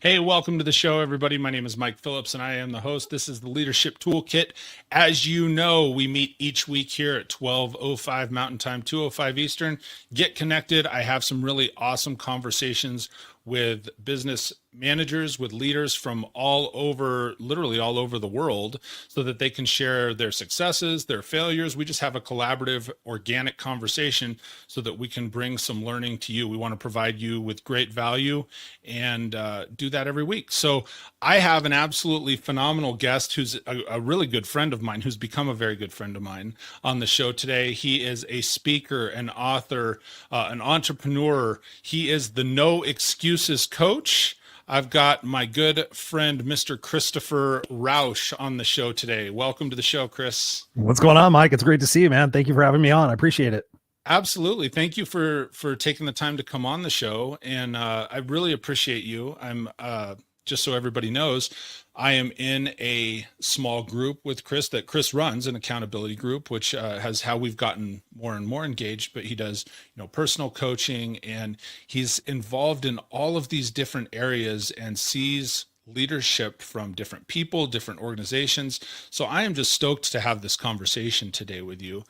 Hey, welcome to the show, everybody. My name is Mike Phillips, and I am the host. This is the Leadership Toolkit. As you know, we meet each week here at 12:05 Mountain Time, 2:05 Eastern. Get connected. I have some really awesome conversations with business managers, with leaders from all over, literally all over the world, so that they can share their successes, their failures. We just have a collaborative, organic conversation so that we can bring some learning to you. We want to provide you with great value and do that every week. So I have an absolutely phenomenal guest who's a really good friend of mine, who's become a very good friend of mine on the show today. He is a speaker, an author, an entrepreneur. He is the No Excuses Coach. I've got my good friend, Mr. Christopher Rausch, on the show today. Welcome to the show, Chris. What's going on, Mike? It's great to see you, man. Thank you for having me on. I appreciate it. Absolutely. Thank you for taking the time to come on the show. And I really appreciate you. I'm just so everybody knows, I am in a small group with Chris that Chris runs, an accountability group, which has how we've gotten more and more engaged. But he does, personal coaching, and he's involved in all of these different areas and sees leadership from different people, different organizations. So I am just stoked to have this conversation today with you.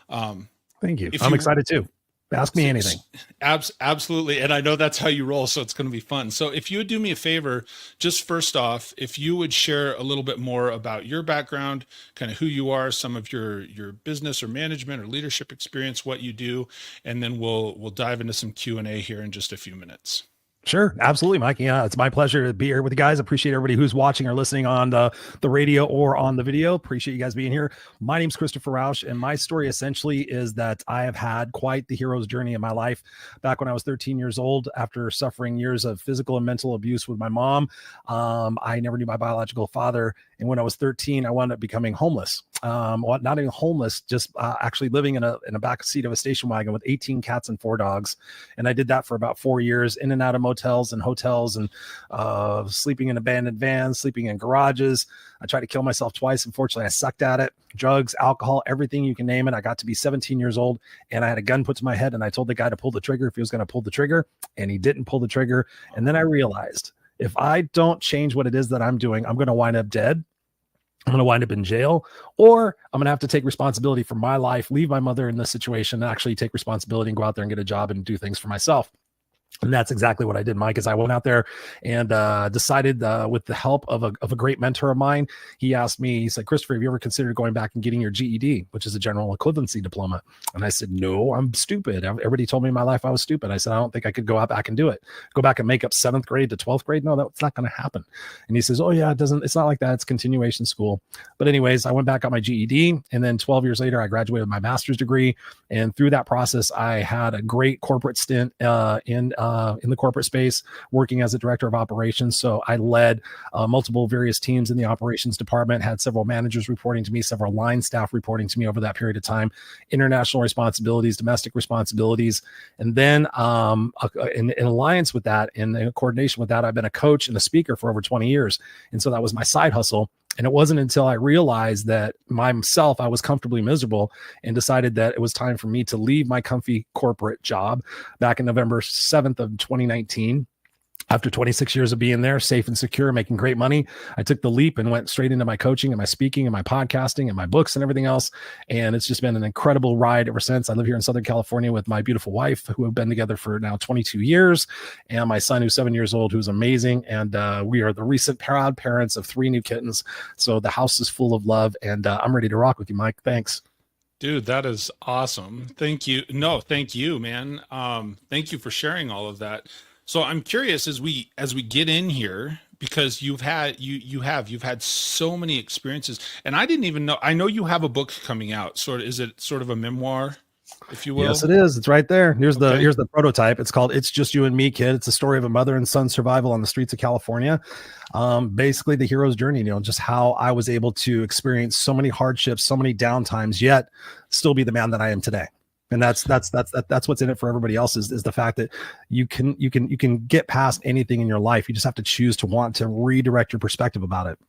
Thank you. I'm excited too. Ask me anything. Absolutely. And I know that's how you roll, so it's going to be fun. So if you would do me a favor, just first off, if you would share a little bit more about your background, kind of who you are, some of your business or management or leadership experience, what you do, and then we'll dive into some Q&A here in just a few minutes. Sure. Absolutely, Mike. Yeah, it's my pleasure to be here with you guys. Appreciate everybody who's watching or listening on the radio or on the video. Appreciate you guys being here. My name's Christopher Rausch, and my story essentially is that I have had quite the hero's journey in my life. Back when I was 13 years old, after suffering years of physical and mental abuse with my mom, I never knew my biological father. And when I was 13, I wound up becoming homeless. Not even homeless, just actually living in a back seat of a station wagon with 18 cats and 4 dogs. And I did that for about 4 years, in and out of motels and hotels, and sleeping in abandoned vans, sleeping in garages. I tried to kill myself twice. Unfortunately, I sucked at it. Drugs, alcohol, everything you can name it. I got to be 17 years old, and I had a gun put to my head, and I told the guy to pull the trigger if he was going to pull the trigger, and he didn't pull the trigger. And then I realized, if I don't change what it is that I'm doing, I'm going to wind up dead. I'm going to wind up in jail, or I'm going to have to take responsibility for my life, leave my mother in this situation, and actually take responsibility and go out there and get a job and do things for myself. And that's exactly what I did, Mike, is I went out there and decided with the help of a great mentor of mine. He asked me, he said, Christopher, have you ever considered going back and getting your GED, which is a general equivalency diploma? And I said, no, I'm stupid. Everybody told me in my life I was stupid. I said, I don't think I could go out back and do it. Go back and make up 7th grade to 12th grade. No, that's not going to happen. And he says, oh yeah, it's not like that. It's continuation school. But anyways, I went back, got my GED. And then 12 years later, I graduated with my master's degree. And through that process, I had a great corporate stint in the corporate space, working as a director of operations. So I led multiple various teams in the operations department, had several managers reporting to me, several line staff reporting to me over that period of time, international responsibilities, domestic responsibilities. And then in alliance with that, in coordination with that, I've been a coach and a speaker for over 20 years. And so that was my side hustle. And it wasn't until I realized that myself, I was comfortably miserable, and decided that it was time for me to leave my comfy corporate job back in November 7th of 2019. After 26 years of being there, safe and secure, making great money, I took the leap and went straight into my coaching and my speaking and my podcasting and my books and everything else. And it's just been an incredible ride ever since. I live here in Southern California with my beautiful wife, who have been together for now 22 years, and my son, who's 7 years old, who's amazing. And we are the recent proud parents of 3 new kittens. So the house is full of love, and I'm ready to rock with you, Mike. Thanks. Dude, that is awesome. Thank you. No, thank you, man. Thank you for sharing all of that. So I'm curious as we get in here, because you've had so many experiences, and I didn't even know. I know you have a book coming out. Is it sort of a memoir, if you will? Yes, it is. It's right there. Here's the prototype. It's called "It's Just You and Me, Kid." It's a story of a mother and son survival on the streets of California. Basically the hero's journey, just how I was able to experience so many hardships, so many downtimes, yet still be the man that I am today. And that's what's in it for everybody else is the fact that you can get past anything in your life. You just have to choose to want to redirect your perspective about it.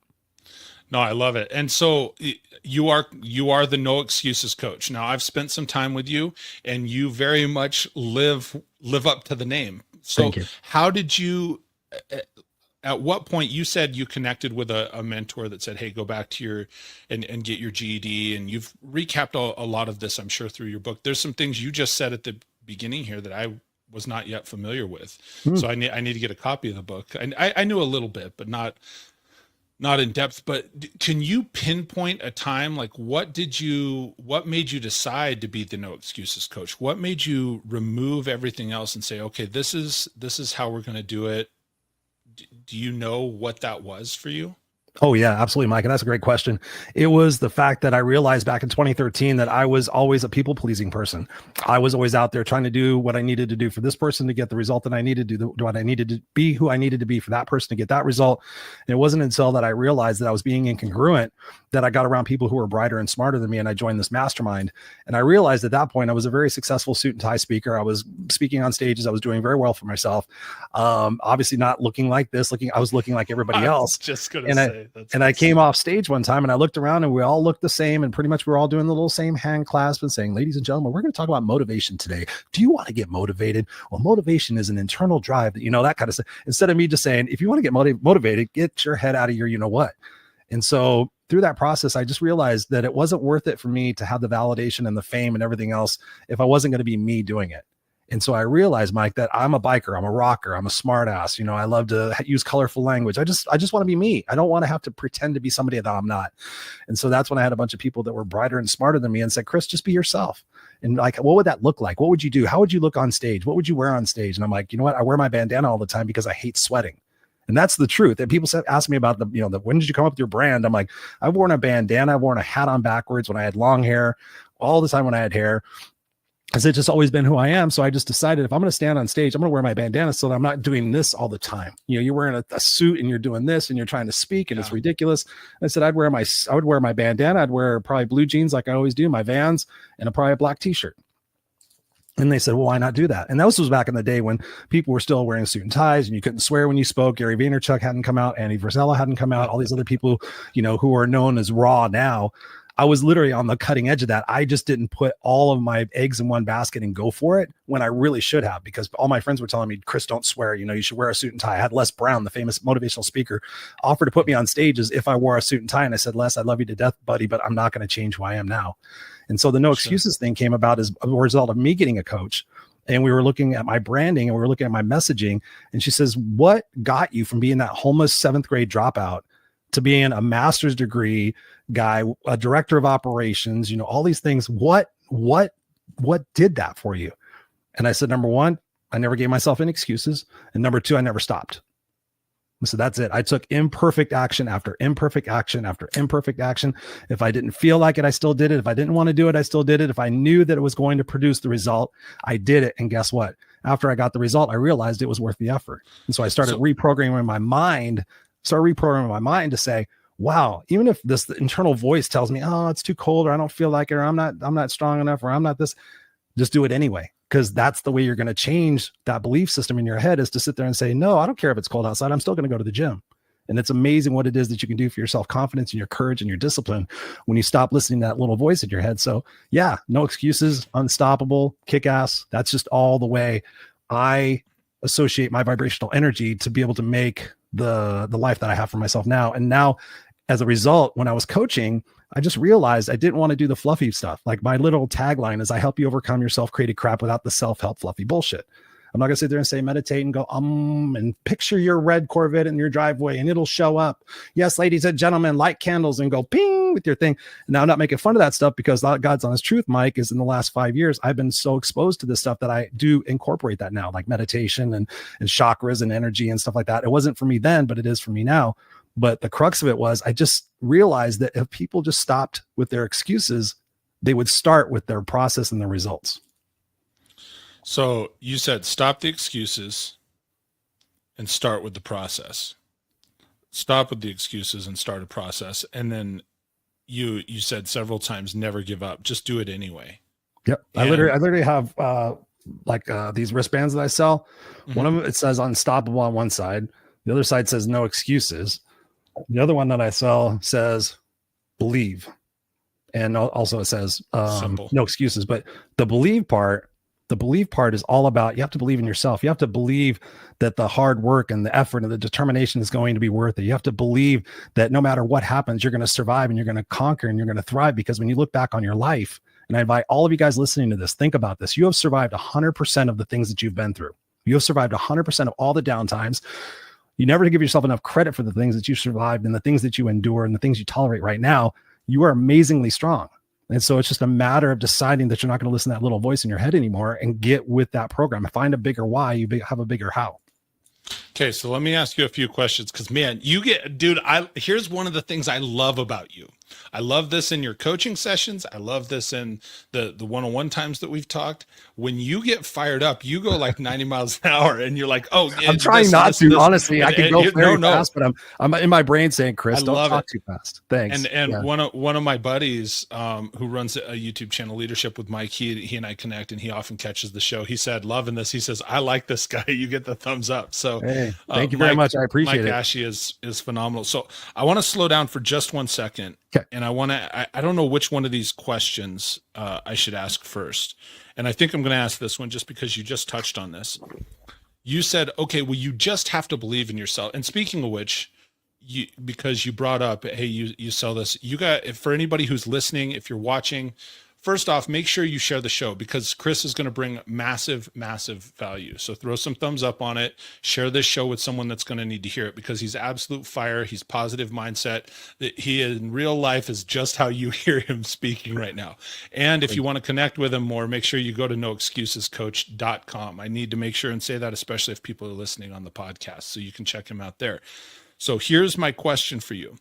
No, I love it. And so you are the No Excuses Coach. Now, I've spent some time with you, and you very much live up to the name. So how did you at what point you said you connected with a mentor that said, hey, go back to your and get your GED, and you've recapped a lot of this, I'm sure, through your book. There's some things you just said at the beginning here that I was not yet familiar with. So I need to get a copy of the book. I knew a little bit, but not in depth. But can you pinpoint a time? Like, what made you decide to be the no excuses coach? What made you remove everything else and say, okay, this is how we're going to do it? Do you know what that was for you? Oh yeah, absolutely, Mike. And that's a great question. It was the fact that I realized back in 2013 that I was always a people pleasing person. I was always out there trying to do what I needed to do for this person to get the result that I needed to do, what I needed to be, who I needed to be for that person to get that result. And it wasn't until that I realized that I was being incongruent that I got around people who were brighter and smarter than me. And I joined this mastermind. And I realized at that point, I was a very successful suit and tie speaker. I was speaking on stages. I was doing very well for myself. Obviously not looking like this, I was looking like everybody else. Just gonna say. I came off stage one time and I looked around and we all looked the same. And pretty much we're all doing the little same hand clasp and saying, ladies and gentlemen, we're going to talk about motivation today. Do you want to get motivated? Well, motivation is an internal drive, that kind of stuff. Instead of me just saying, if you want to get motivated, get your head out of your, what? And so through that process, I just realized that it wasn't worth it for me to have the validation and the fame and everything else if I wasn't going to be me doing it. And so I realized, Mike, that I'm a biker, I'm a rocker, I'm a smart ass. I love to use colorful language. I just want to be me. I don't want to have to pretend to be somebody that I'm not. And so that's when I had a bunch of people that were brighter and smarter than me and said, Chris, just be yourself. And like, what would that look like? What would you do? How would you look on stage? What would you wear on stage? And I'm like, you know what? I wear my bandana all the time because I hate sweating. And that's the truth. And people ask me about when did you come up with your brand? I'm like, I've worn a bandana. I've worn a hat on backwards when I had long hair, all the time when I had hair. Because it's just always been who I am. So I just decided if I'm going to stand on stage, I'm going to wear my bandana so that I'm not doing this all the time. You're wearing a suit and you're doing this and you're trying to speak and it's ridiculous. And I said, I would wear my bandana. I'd wear probably blue jeans like I always do, my Vans, and probably a black t-shirt. And they said, well, why not do that? And that was back in the day when people were still wearing suit and ties and you couldn't swear when you spoke. Gary Vaynerchuk hadn't come out. Andy Frisella hadn't come out. All these other people, who are known as raw now. I was literally on the cutting edge of that. I just didn't put all of my eggs in one basket and go for it when I really should have, because all my friends were telling me, Chris, don't swear. You should wear a suit and tie. I had Les Brown, the famous motivational speaker, offer to put me on stages if I wore a suit and tie. And I said, Les, I love you to death, buddy, but I'm not going to change who I am now. And so the no excuses thing came about as a result of me getting a coach. And we were looking at my branding and we were looking at my messaging. And she says, what got you from being that homeless 7th grade dropout to being a master's degree guy, a director of operations, all these things? What did that for you? And I said, number one, I never gave myself any excuses. And number two, I never stopped. So that's it. I took imperfect action after imperfect action after imperfect action. If I didn't feel like it, I still did it. If I didn't want to do it, I still did it. If I knew that it was going to produce the result, I did it. And guess what? After I got the result, I realized it was worth the effort. And so I started reprogramming my mind to say, wow, even if this internal voice tells me, oh, it's too cold, or I don't feel like it, or I'm not strong enough, or I'm not this, just do it anyway. Because that's the way you're going to change that belief system in your head, is to sit there and say, no, I don't care if it's cold outside. I'm still going to go to the gym. And it's amazing what it is that you can do for your self-confidence and your courage and your discipline when you stop listening to that little voice in your head. So yeah, no excuses, unstoppable, kick ass. That's just all the way I associate my vibrational energy to be able to make the life that I have for myself now. And now, as a result, when I was coaching, I just realized I didn't want to do the fluffy stuff. Like my little tagline is, I help you overcome your self-created crap without the self-help fluffy bullshit. I'm not going to sit there and say, meditate and go, and picture your red Corvette in your driveway and it'll show up. Yes, ladies and gentlemen, light candles and go ping with your thing. Now, I'm not making fun of that stuff, because God's honest truth, Mike, is in the last 5 years, I've been so exposed to this stuff that I do incorporate that now, like meditation and chakras and energy and stuff like that. It wasn't for me then, but it is for me now. But the crux of it was, I just realized that if people just stopped with their excuses, they would start with their process and their results. So you said, stop the excuses and start with the process. Stop with the excuses and start a process. And then you said several times, never give up, just do it anyway. Yep. I literally have these wristbands that I sell. Mm-hmm. One of them, it says unstoppable on one side. The other side says no excuses. The other one that I sell says believe. And also it says no excuses. But the believe part The belief part is all about, you have to believe in yourself. You have to believe that the hard work and the effort and the determination is going to be worth it. You have to believe that no matter what happens, you're going to survive and you're going to conquer and you're going to thrive. Because when you look back on your life, and I invite all of you guys listening to this, think about this. You have survived 100% of the things that you've been through. You have survived 100% of all the downtimes. You never give yourself enough credit for the things that you survived and the things that you endure and the things you tolerate right now. You are amazingly strong. And so it's just a matter of deciding that you're not going to listen to that little voice in your head anymore and get with that program. Find a bigger why, you have a bigger how. Okay, so let me ask you a few questions because, man, here's one of the things I love about you. I love this in your coaching sessions. I love this in the one-on-one times that we've talked. When you get fired up, you go like 90 miles an hour and you're like, oh, yeah, I'm trying not to, honestly. I can go very fast, but I'm in my brain saying, Chris, don't talk too fast. Thanks. And one of my buddies who runs a YouTube channel, Leadership with Mike, he and I connect, and he often catches the show. He said, loving this. He says, I like this guy. You get the thumbs up. So hey, thank you very much. I appreciate it. Mike Ashley is phenomenal. So I want to slow down for just 1 second. Okay. And I don't know which one of these questions I should ask first. And I think I'm going to ask this one just because you just touched on this. You said, okay, well, you just have to believe in yourself. And speaking of which, because you brought up, hey, you sell this, for anybody who's listening, if you're watching, first off, make sure you share the show because Chris is going to bring massive, massive value. So throw some thumbs up on it. Share this show with someone that's going to need to hear it because he's absolute fire. He's positive mindset. That he in real life is just how you hear him speaking right now. And if you want to connect with him more, make sure you go to noexcusescoach.com. I need to make sure and say that, especially if people are listening on the podcast, so you can check him out there. So here's my question for you.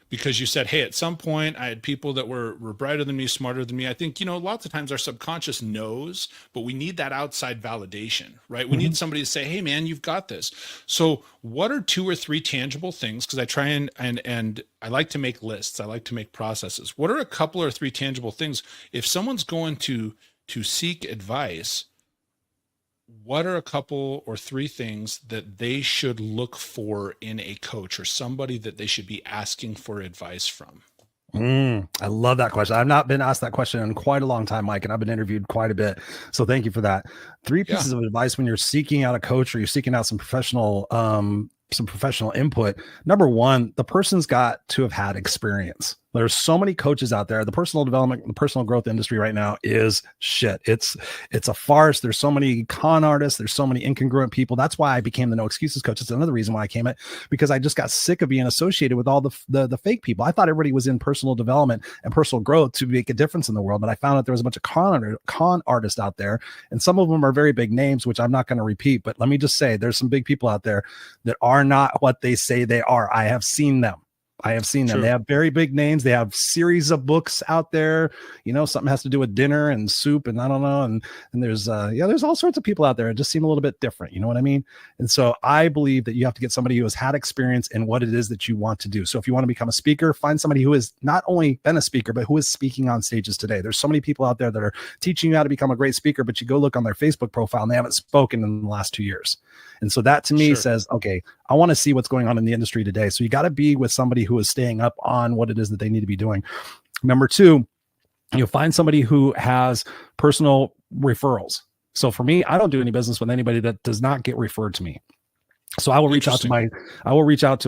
Because you said, hey, at some point I had people that were brighter than me, smarter than me. I think, lots of times our subconscious knows, but we need that outside validation, right? We need somebody to say, hey man, you've got this. So what are 2 or 3 tangible things? Because I try and I like to make lists. I like to make processes. What are a couple or 3 tangible things? If someone's going to seek advice, what are a couple or 3 things that they should look for in a coach or somebody that they should be asking for advice from? I love that question. I've not been asked that question in quite a long time, Mike, and I've been interviewed quite a bit. So thank you for that. 3 pieces of advice when you're seeking out a coach or you're seeking out some professional input. Number 1, the person's got to have had experience. There's so many coaches out there. The personal development, the personal growth industry right now is shit. It's a farce. There's so many con artists. There's so many incongruent people. That's why I became the No Excuses coach. It's another reason why I came it, because I just got sick of being associated with all the fake people. I thought everybody was in personal development and personal growth to make a difference in the world, but I found out there was a bunch of con artists out there, and some of them are very big names, which I'm not going to repeat. But let me just say, there's some big people out there that are not what they say they are. I have seen them. True. They have very big names. They have series of books out there. Something has to do with dinner and soup, and I don't know. And there's there's all sorts of people out there that just seem a little bit different. You know what I mean? And so I believe that you have to get somebody who has had experience in what it is that you want to do. So if you want to become a speaker, find somebody who has not only been a speaker, but who is speaking on stages today. There's so many people out there that are teaching you how to become a great speaker, but you go look on their Facebook profile and they haven't spoken in the last 2 years. And so that to me says, okay, I want to see what's going on in the industry today. So you got to be with somebody who is staying up on what it is that they need to be doing. Number 2, you'll find somebody who has personal referrals. So for me, I don't do any business with anybody that does not get referred to me. So I will reach out to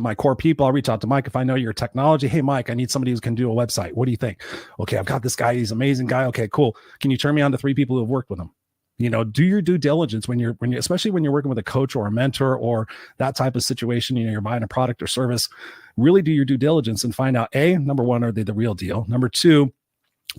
my core people. I'll reach out to Mike. If I know your technology, hey, Mike, I need somebody who can do a website. What do you think? Okay, I've got this guy. He's an amazing guy. Okay, cool. Can you turn me on to 3 people who have worked with him? Do your due diligence when you're especially when you're working with a coach or a mentor or that type of situation. You're buying a product or service. Really do your due diligence and find out, number 1, are they the real deal? Number 2,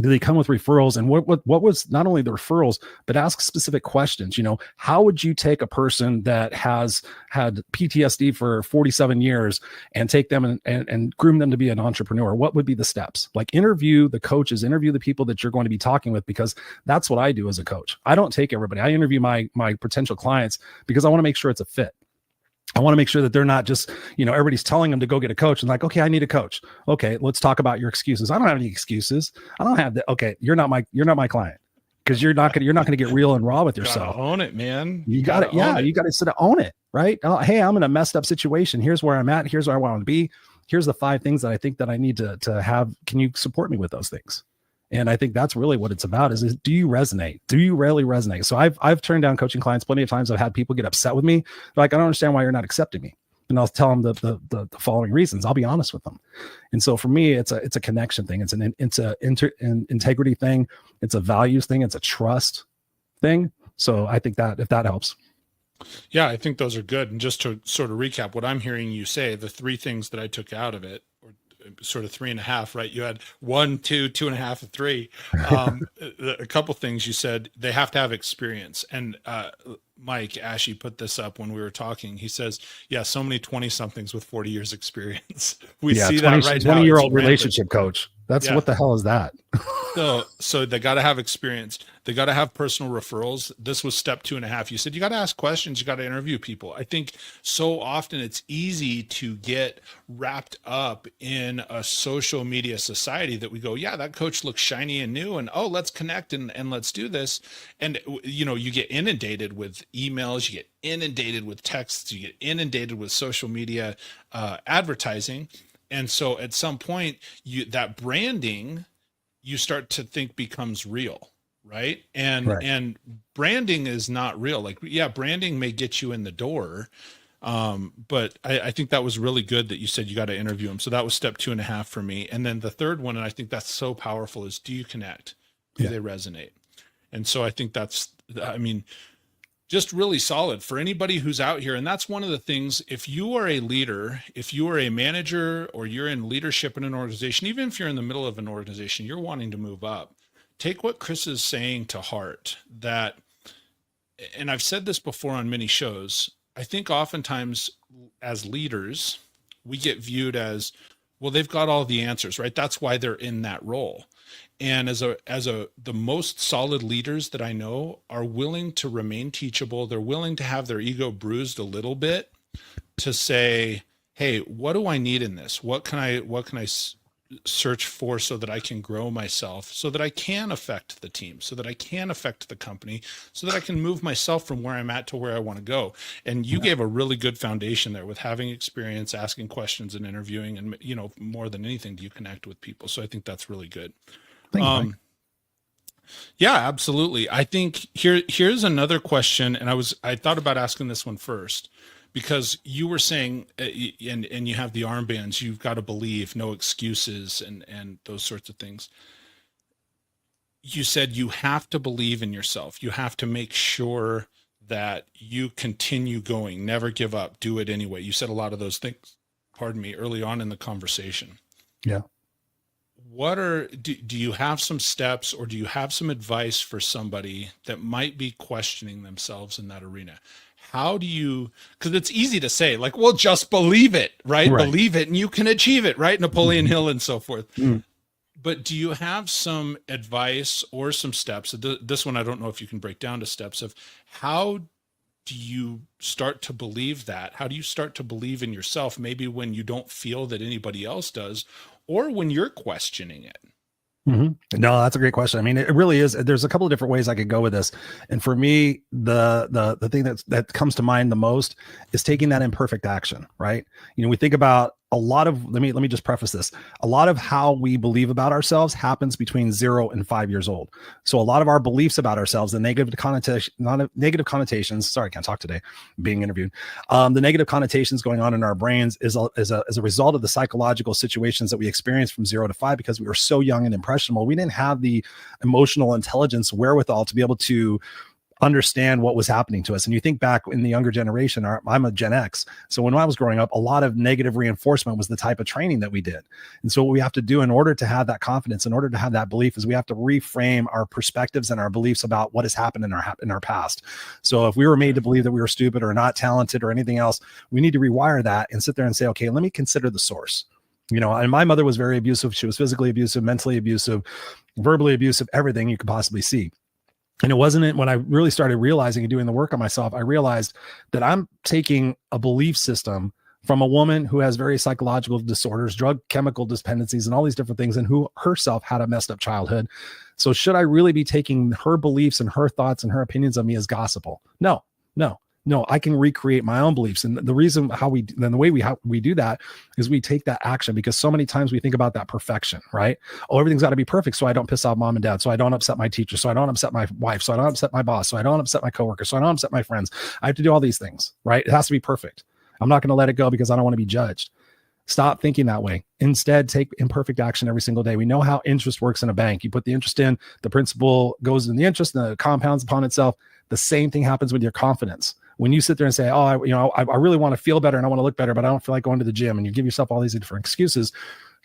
do they come with referrals? And what was not only the referrals, but ask specific questions. How would you take a person that has had PTSD for 47 years and take them and groom them to be an entrepreneur? What would be the steps? Like, interview the coaches, interview the people that you're going to be talking with, because that's what I do as a coach. I don't take everybody. I interview my potential clients because I want to make sure it's a fit. I want to make sure that they're not just, everybody's telling them to go get a coach and like, okay, I need a coach. Okay, let's talk about your excuses. I don't have any excuses. I don't have that. Okay, you're not my client, because you're not going to get real and raw with yourself. Own it, man. You got it. Yeah, you got to sort of own it, right? Hey, I'm in a messed up situation. Here's where I'm at. Here's where I want to be. Here's the 5 things that I think that I need to have. Can you support me with those things? And I think that's really what it's about is do you resonate? Do you really resonate? So I've turned down coaching clients plenty of times. I've had people get upset with me. They're like, I don't understand why you're not accepting me. And I'll tell them the following reasons. I'll be honest with them. And so for me, it's a connection thing. It's an integrity thing. It's a values thing. It's a trust thing. So I think that if that helps. Yeah, I think those are good. And just to sort of recap what I'm hearing you say, the three things that I took out of it, or sort of 3.5, right? You had 1, 2, 2.5, and 3. A couple things you said, they have to have experience. And Mike Ashley put this up when we were talking. He says, yeah, so many 20 somethings with 40 years experience. We see 20, that right now. 20-year-old relationship coach. That's what the hell is that? So they got to have experience. They got to have personal referrals. This was step 2.5. You said you got to ask questions. You got to interview people. I think so often it's easy to get wrapped up in a social media society that we go, yeah, that coach looks shiny and new, and oh, let's connect and let's do this. And you get inundated with emails, you get inundated with texts, you get inundated with social media advertising. And so at some point, that branding, you start to think becomes real, right? And branding is not real. Like, yeah, branding may get you in the door, but I think that was really good that you said you got to interview them. So that was step 2.5 for me. And then the third one, and I think that's so powerful, is do you connect? Do they resonate? And so I think just really solid for anybody who's out here. And that's one of the things, if you are a leader, if you are a manager, or you're in leadership in an organization, even if you're in the middle of an organization, you're wanting to move up, take what Chris is saying to heart. That, and I've said this before on many shows, I think oftentimes as leaders, we get viewed as, well, they've got all the answers, right? That's why they're in that role. And the most solid leaders that I know are willing to remain teachable. They're willing to have their ego bruised a little bit to say, hey, what do I need in this? What can I search for so that I can grow myself, so that I can affect the team, so that I can affect the company, so that I can move myself from where I'm at to where I want to go. And you gave a really good foundation there with having experience, asking questions, and interviewing. And, more than anything, do you connect with people? So I think that's really good. Yeah, absolutely. I think here's another question. And I thought about asking this one first, because you were saying, and you have the armbands, you've got to believe, no excuses, and those sorts of things. You said you have to believe in yourself. You have to make sure that you continue going, never give up, do it anyway. You said a lot of those things, early on in the conversation. Yeah. Do you have some steps, or do you have some advice for somebody that might be questioning themselves in that arena? How do you, because it's easy to say, like, well, just believe it, right? Believe it and you can achieve it, right? Napoleon Hill and so forth. But do you have some advice or some steps? This one, I don't know if you can break down to steps of how do you start to believe that? How do you start to believe in yourself, maybe when you don't feel that anybody else does, or when you're questioning it? Mm-hmm. No, that's a great question. I mean, it really is. There's a couple of different ways I could go with this. And for me, the thing that comes to mind the most is taking that imperfect action, right? We think about a lot of, let me just preface this. A lot of how we believe about ourselves happens between 0 and 5 years old. So a lot of our beliefs about ourselves, the negative connotations, sorry, I can't talk today, being interviewed. The negative connotations going on in our brains is a result of the psychological situations that we experience from 0 to 5, because we were so young and impressionable. We didn't have the emotional intelligence wherewithal to be able to understand what was happening to us. And you think back in the younger generation, I'm a Gen X. So when I was growing up, a lot of negative reinforcement was the type of training that we did. And so what we have to do in order to have that confidence, in order to have that belief, is we have to reframe our perspectives and our beliefs about what has happened in our past. So if we were made to believe that we were stupid or not talented or anything else, we need to rewire that and sit there and say, okay, let me consider the source. And my mother was very abusive. She was physically abusive, mentally abusive, verbally abusive, everything you could possibly see. And it wasn't when I really started realizing and doing the work on myself, I realized that I'm taking a belief system from a woman who has various psychological disorders, drug, chemical dependencies, and all these different things, and who herself had a messed up childhood. So should I really be taking her beliefs and her thoughts and her opinions of me as gospel? No. No, I can recreate my own beliefs. And the reason the way we do that is we take that action, because so many times we think about that perfection, right? Oh, everything's got to be perfect so I don't piss off mom and dad, so I don't upset my teacher, so I don't upset my wife, so I don't upset my boss, so I don't upset my coworker, so I don't upset my friends. I have to do all these things, right? It has to be perfect. I'm not going to let it go because I don't want to be judged. Stop thinking that way. Instead, take imperfect action every single day. We know how interest works in a bank. You put the interest in, the principal goes in the interest, and the compounds upon itself. The same thing happens with your confidence. When you sit there and say, oh, I really want to feel better and I want to look better, but I don't feel like going to the gym, and you give yourself all these different excuses,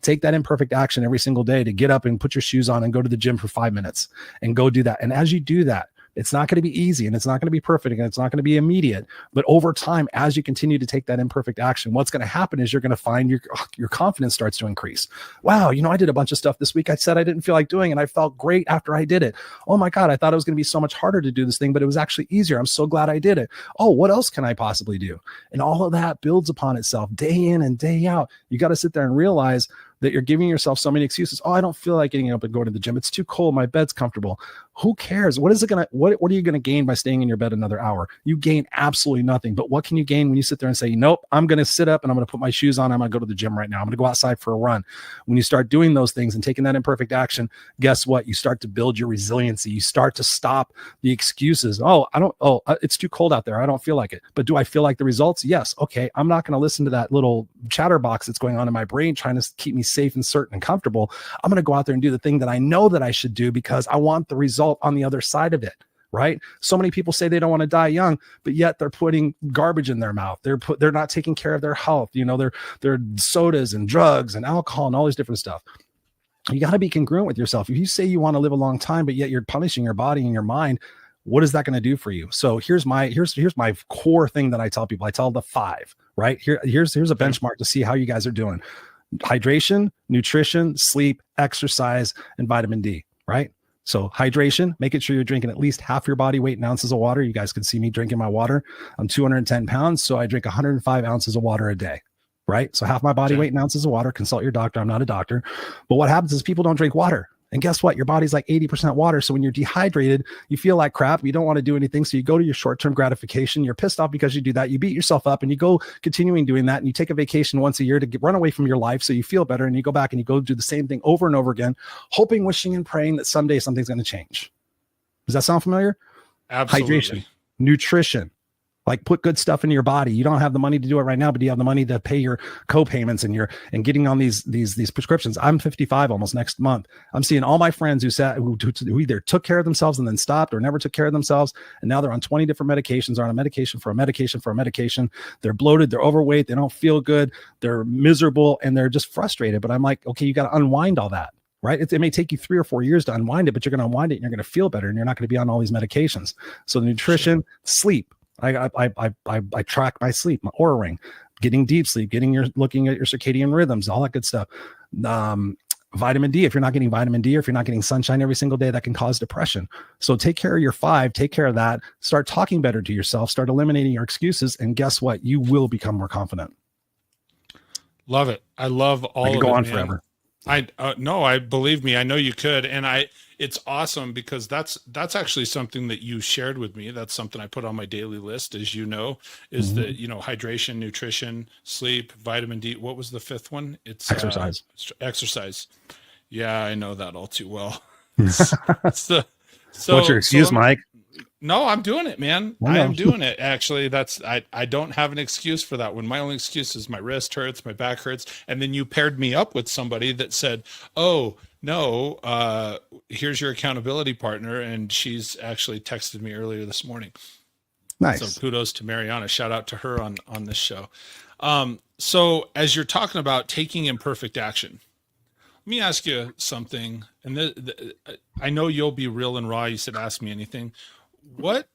take that imperfect action every single day to get up and put your shoes on and go to the gym for 5 minutes and go do that. And as you do that, it's not going to be easy, and it's not going to be perfect, and it's not going to be immediate. But over time, as you continue to take that imperfect action, what's going to happen is you're going to find your confidence starts to increase. Wow, I did a bunch of stuff this week I said I didn't feel like doing, and I felt great after I did it. Oh my God, I thought it was going to be so much harder to do this thing, but it was actually easier. I'm so glad I did it. Oh, what else can I possibly do? And all of that builds upon itself day in and day out. You got to sit there and realize that you're giving yourself so many excuses. Oh, I don't feel like getting up and going to the gym. It's too cold. My bed's comfortable. Who cares? What are you going to gain by staying in your bed another hour? You gain absolutely nothing. But what can you gain when you sit there and say, nope, I'm going to sit up and I'm going to put my shoes on. I'm going to go to the gym right now. I'm going to go outside for a run. When you start doing those things and taking that imperfect action, guess what? You start to build your resiliency. You start to stop the excuses. It's too cold out there. I don't feel like it. But do I feel like the results? Yes. Okay. I'm not going to listen to that little chatterbox that's going on in my brain trying to keep me safe and certain and comfortable. I'm going to go out there and do the thing that I know that I should do because I want the result on the other side of it, right? So many people say they don't want to die young, but yet they're putting garbage in their mouth. They're not taking care of their health. They're sodas and drugs and alcohol and all this different stuff. You got to be congruent with yourself. If you say you want to live a long time, but yet you're punishing your body and your mind, what is that going to do for you? So here's my core thing that I tell people. I tell the 5, right? Here's a benchmark to see how you guys are doing. Hydration, nutrition, sleep, exercise, and vitamin D, right? So hydration, making sure you're drinking at least half your body weight in ounces of water. You guys can see me drinking my water. I'm 210 pounds, so I drink 105 ounces of water a day, right? So half my body weight in ounces of water. Consult your doctor. I'm not a doctor. But what happens is people don't drink water. And guess what? Your body's like 80% water. So when you're dehydrated, you feel like crap. You don't want to do anything. So you go to your short-term gratification. You're pissed off because you do that. You beat yourself up and you go continuing doing that. And you take a vacation once a year to run away from your life so you feel better. And you go back and you go do the same thing over and over again, hoping, wishing, and praying that someday something's going to change. Does that sound familiar? Absolutely. Hydration, nutrition. Like put good stuff into your body. You don't have the money to do it right now, but you have the money to pay your co-payments and getting on these prescriptions. I'm 55 almost next month. I'm seeing all my friends who either took care of themselves and then stopped or never took care of themselves. And now they're on 20 different medications. They're on a medication for a medication for a medication. They're bloated. They're overweight. They don't feel good. They're miserable and they're just frustrated. But I'm like, okay, you got to unwind all that. Right? It may take you 3 or 4 years to unwind it, but you're going to unwind it and you're going to feel better and you're not going to be on all these medications. So the nutrition, sleep. I track my sleep, my Oura ring, getting deep sleep, looking at your circadian rhythms, all that good stuff. Vitamin D. If you're not getting vitamin D or if you're not getting sunshine every single day, that can cause depression. So take care of your 5, take care of that. Start talking better to yourself, start eliminating your excuses. And guess what? You will become more confident. Love it. I love all of it. I could go on forever. I believe me, I know you could. And it's awesome because that's actually something that you shared with me. That's something I put on my daily list, as you know, is the, hydration, nutrition, sleep, vitamin D. What was the 5th one? It's exercise. Exercise. Yeah, I know that all too well. What's your excuse, Mike? No, I'm doing it, man. I am doing it. Actually, I don't have an excuse for that one. My only excuse is my wrist hurts, my back hurts. And then you paired me up with somebody that said, oh, no, here's your accountability partner. And she's actually texted me earlier this morning. Nice. So kudos to Mariana. Shout out to her on this show. So as you're talking about taking imperfect action, let me ask you something. And I know you'll be real and raw. You said, ask me anything. What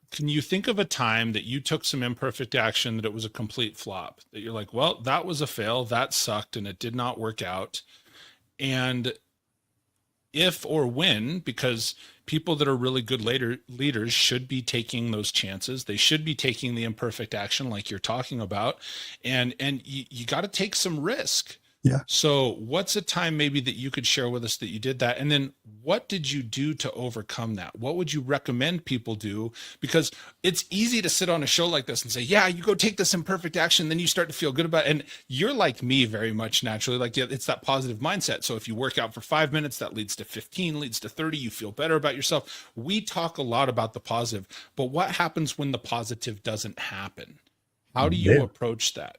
can you think of a time that you took some imperfect action that it was a complete flop, that you're like, well, that was a fail, that sucked and it did not work out? And if or when, because people that are really good leaders should be taking those chances. They should be taking the imperfect action like you're talking about. And you got to take some risk. Yeah. So what's a time maybe that you could share with us that you did that? And then what did you do to overcome that? What would you recommend people do? Because it's easy to sit on a show like this and say, yeah, you go take this imperfect action, then you start to feel good about it. And you're like me very much naturally, like, yeah, it's that positive mindset. So if you work out for 5 minutes, that leads to 15, leads to 30, you feel better about yourself. We talk a lot about the positive, but what happens when the positive doesn't happen? How do you Then, approach that?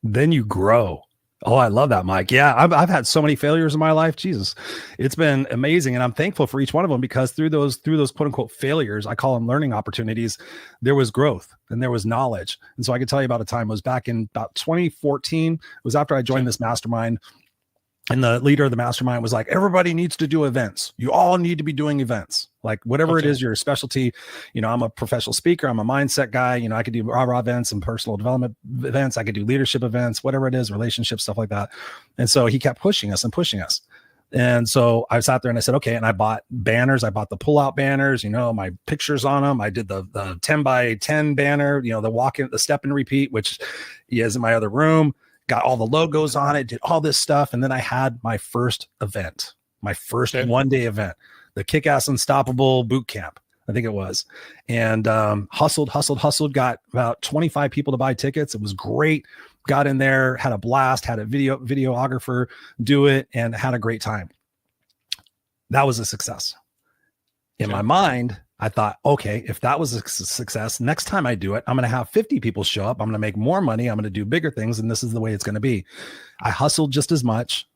then you grow. Oh, I love that, Mike. Yeah, I've had so many failures in my life. Jesus, it's been amazing, and I'm thankful for each one of them because through those quote unquote failures, I call them learning opportunities. There was growth and there was knowledge, and so I could tell you about a time. It was back in about 2014. It was after I joined this mastermind. And the leader of the mastermind was like, everybody needs to do events. You all need to be doing events, like whatever it is, your specialty. I'm a professional speaker. I'm a mindset guy. I could do rah events and personal development events. I could do leadership events, whatever it is, relationships, stuff like that. And so he kept pushing us and pushing us. And so I sat there and I said, okay. And I bought banners. I bought the pull-out banners, my pictures on them. I did the 10 by 10 banner, the walk in, the step and repeat, which he is in my other room. Got all the logos on it, did all this stuff. And then I had my first event, my first one-day event, the Kick-Ass Unstoppable Boot Camp, I think it was. And hustled, got about 25 people to buy tickets. It was great. Got in there, had a blast, had a videographer do it, and had a great time. That was a success. In my mind, I thought, okay, if that was a success, next time I do it, I'm going to have 50 people show up. I'm going to make more money. I'm going to do bigger things. And this is the way it's going to be. I hustled just as much.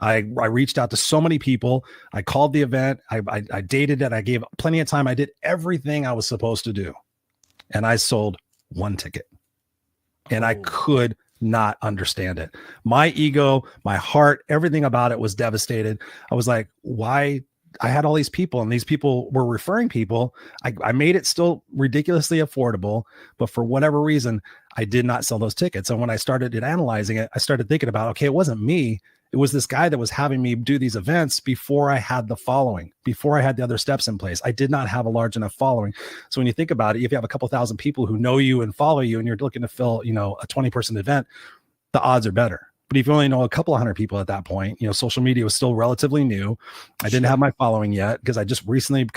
I reached out to so many people. I called the event. I dated it. I gave plenty of time. I did everything I was supposed to do. And I sold one ticket. And I could not understand it. My ego, my heart, everything about it was devastated. I was like, why? I had all these people and these people were referring people. I made it still ridiculously affordable, but for whatever reason, I did not sell those tickets. And when I started analyzing it, I started thinking about, okay, it wasn't me. It was this guy that was having me do these events before I had the following, before I had the other steps in place. I did not have a large enough following. So when you think about it, if you have a couple thousand people who know you and follow you, and you're looking to fill, a 20-person event, the odds are better. But if you only know a couple of hundred people at that point, social media was still relatively new. I didn't have my following yet because I just recently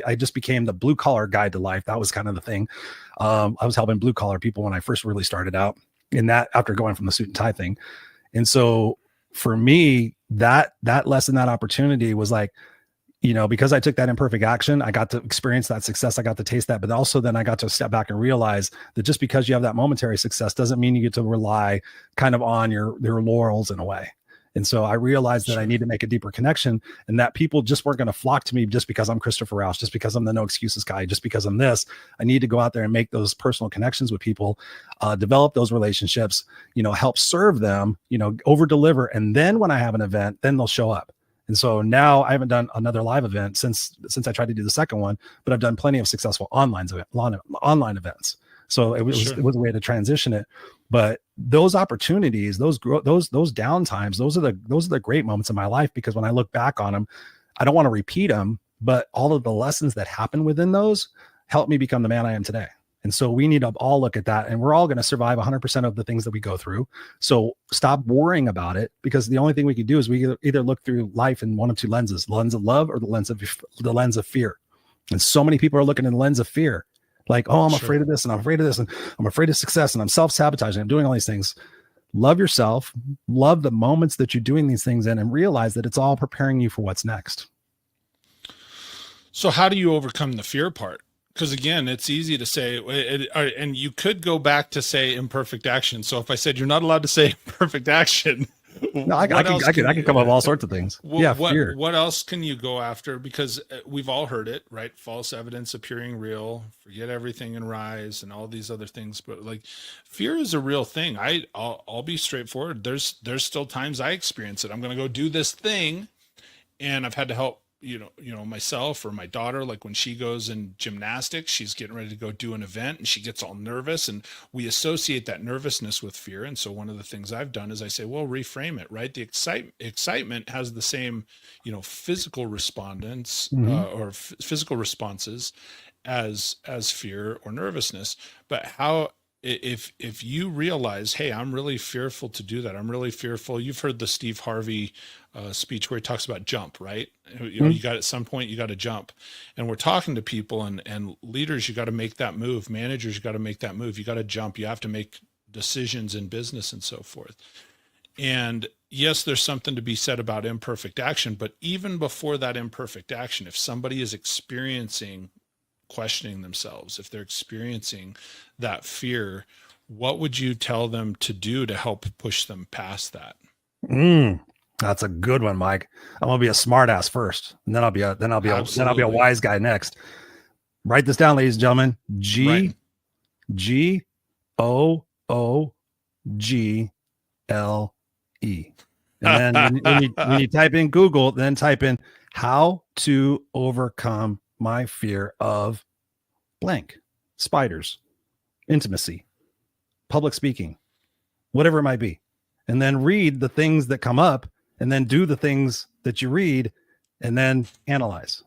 I just became the blue collar guide to life. That was kind of the thing. I was helping blue collar people when I first really started out in that, after going from the suit and tie thing. And so for me, that lesson, that opportunity was like, because I took that imperfect action, I got to experience that success. I got to taste that, but also then I got to step back and realize that just because you have that momentary success doesn't mean you get to rely kind of on your laurels in a way. And so I realized that I need to make a deeper connection, and that people just weren't going to flock to me just because I'm Christopher Rausch, just because I'm the no excuses guy, just because I'm this. I need to go out there and make those personal connections with people, develop those relationships, help serve them, over deliver. And then when I have an event, then they'll show up. And so now I haven't done another live event since I tried to do the second one, but I've done plenty of successful online events. So it was a way to transition it. But those opportunities, those downtimes, those are the great moments in my life, because when I look back on them, I don't want to repeat them, but all of the lessons that happen within those helped me become the man I am today. And so we need to all look at that, and we're all going to survive 100% of the things that we go through. So stop worrying about it, because the only thing we can do is we either look through life in one of two lenses: the lens of love or the lens of fear. And so many people are looking in the lens of fear, like, oh, I'm afraid of this, and I'm afraid of this, and I'm afraid of success, and I'm self-sabotaging, I'm doing all these things. Love yourself, love the moments that you're doing these things in, and realize that it's all preparing you for what's next. So how do you overcome the fear part? Because again, it's easy to say, and you could go back to say imperfect action. So if I said you're not allowed to say imperfect action, no, I can come up with all sorts of things. Fear. What else can you go after? Because we've all heard it, right? False evidence appearing real, forget everything and rise, and all these other things. But like, fear is a real thing. I'll be straightforward. There's still times I experience it. I'm going to go do this thing, and I've had to help myself or my daughter, like when she goes in gymnastics, she's getting ready to go do an event and she gets all nervous, and we associate that nervousness with fear. And so one of the things I've done is I say, well, reframe it, right? The excitement has the same, physical respondents or physical responses as fear or nervousness. But how if you realize, hey, I'm really fearful to do that. I'm really fearful. You've heard the Steve Harvey speech where he talks about jump, right? You got at some point you got to jump, and we're talking to people and leaders. You got to make that move. Managers, you got to make that move. You got to jump. You have to make decisions in business and so forth. And yes, there's something to be said about imperfect action, but even before that imperfect action, if somebody is experiencing questioning themselves, if they're experiencing that fear, what would you tell them to do to help push them past that? That's a good one, Mike. I'm gonna be a smart ass first, and then I'll be a wise guy next. Write this down, ladies and gentlemen. GOOGLE. And then when you type in Google, then type in how to overcome my fear of blank, spiders, intimacy, public speaking, whatever it might be. And then read the things that come up, and then do the things that you read, and then analyze.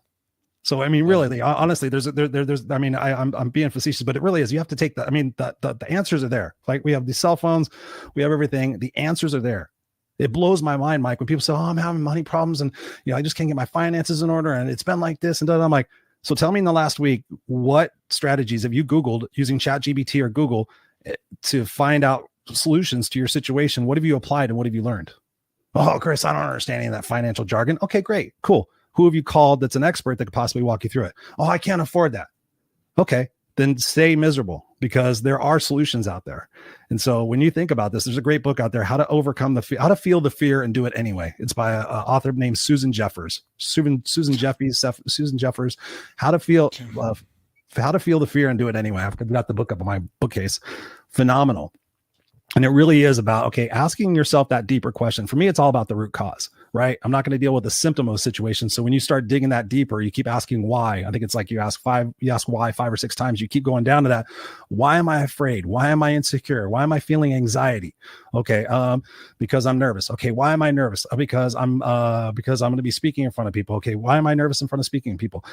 So, I mean, really, honestly, I'm being facetious, but it really is. You have to take that. I mean, the answers are there. Like, we have these cell phones, we have everything. The answers are there. It blows my mind, Mike, when people say, "Oh, I'm having money problems, and I just can't get my finances in order, and it's been like this." And I'm like, so tell me in the last week, what strategies have you Googled using ChatGPT or Google to find out solutions to your situation? What have you applied and what have you learned? Oh, Chris, I don't understand any of that financial jargon. Okay, great, cool. Who have you called that's an expert that could possibly walk you through it? Oh, I can't afford that. Okay, then stay miserable, because there are solutions out there. And so when you think about this, there's a great book out there, How to Overcome the Fear, How to Feel the Fear and Do It Anyway. It's by an author named Susan Jeffers. Susan Jeffers, How to Feel the Fear and Do It Anyway. I've got the book up on my bookcase. Phenomenal. And it really is about, okay, asking yourself that deeper question. For me, it's all about the root cause, right? I'm not going to deal with the symptom of a situation. So when you start digging that deeper, you keep asking why. I think it's like you ask why 5 or 6 times. You keep going down to that. Why am I afraid? Why am I insecure? Why am I feeling anxiety? Okay, because I'm nervous. Okay, why am I nervous? Because I'm going to be speaking in front of people. Okay, why am I nervous in front of speaking to people?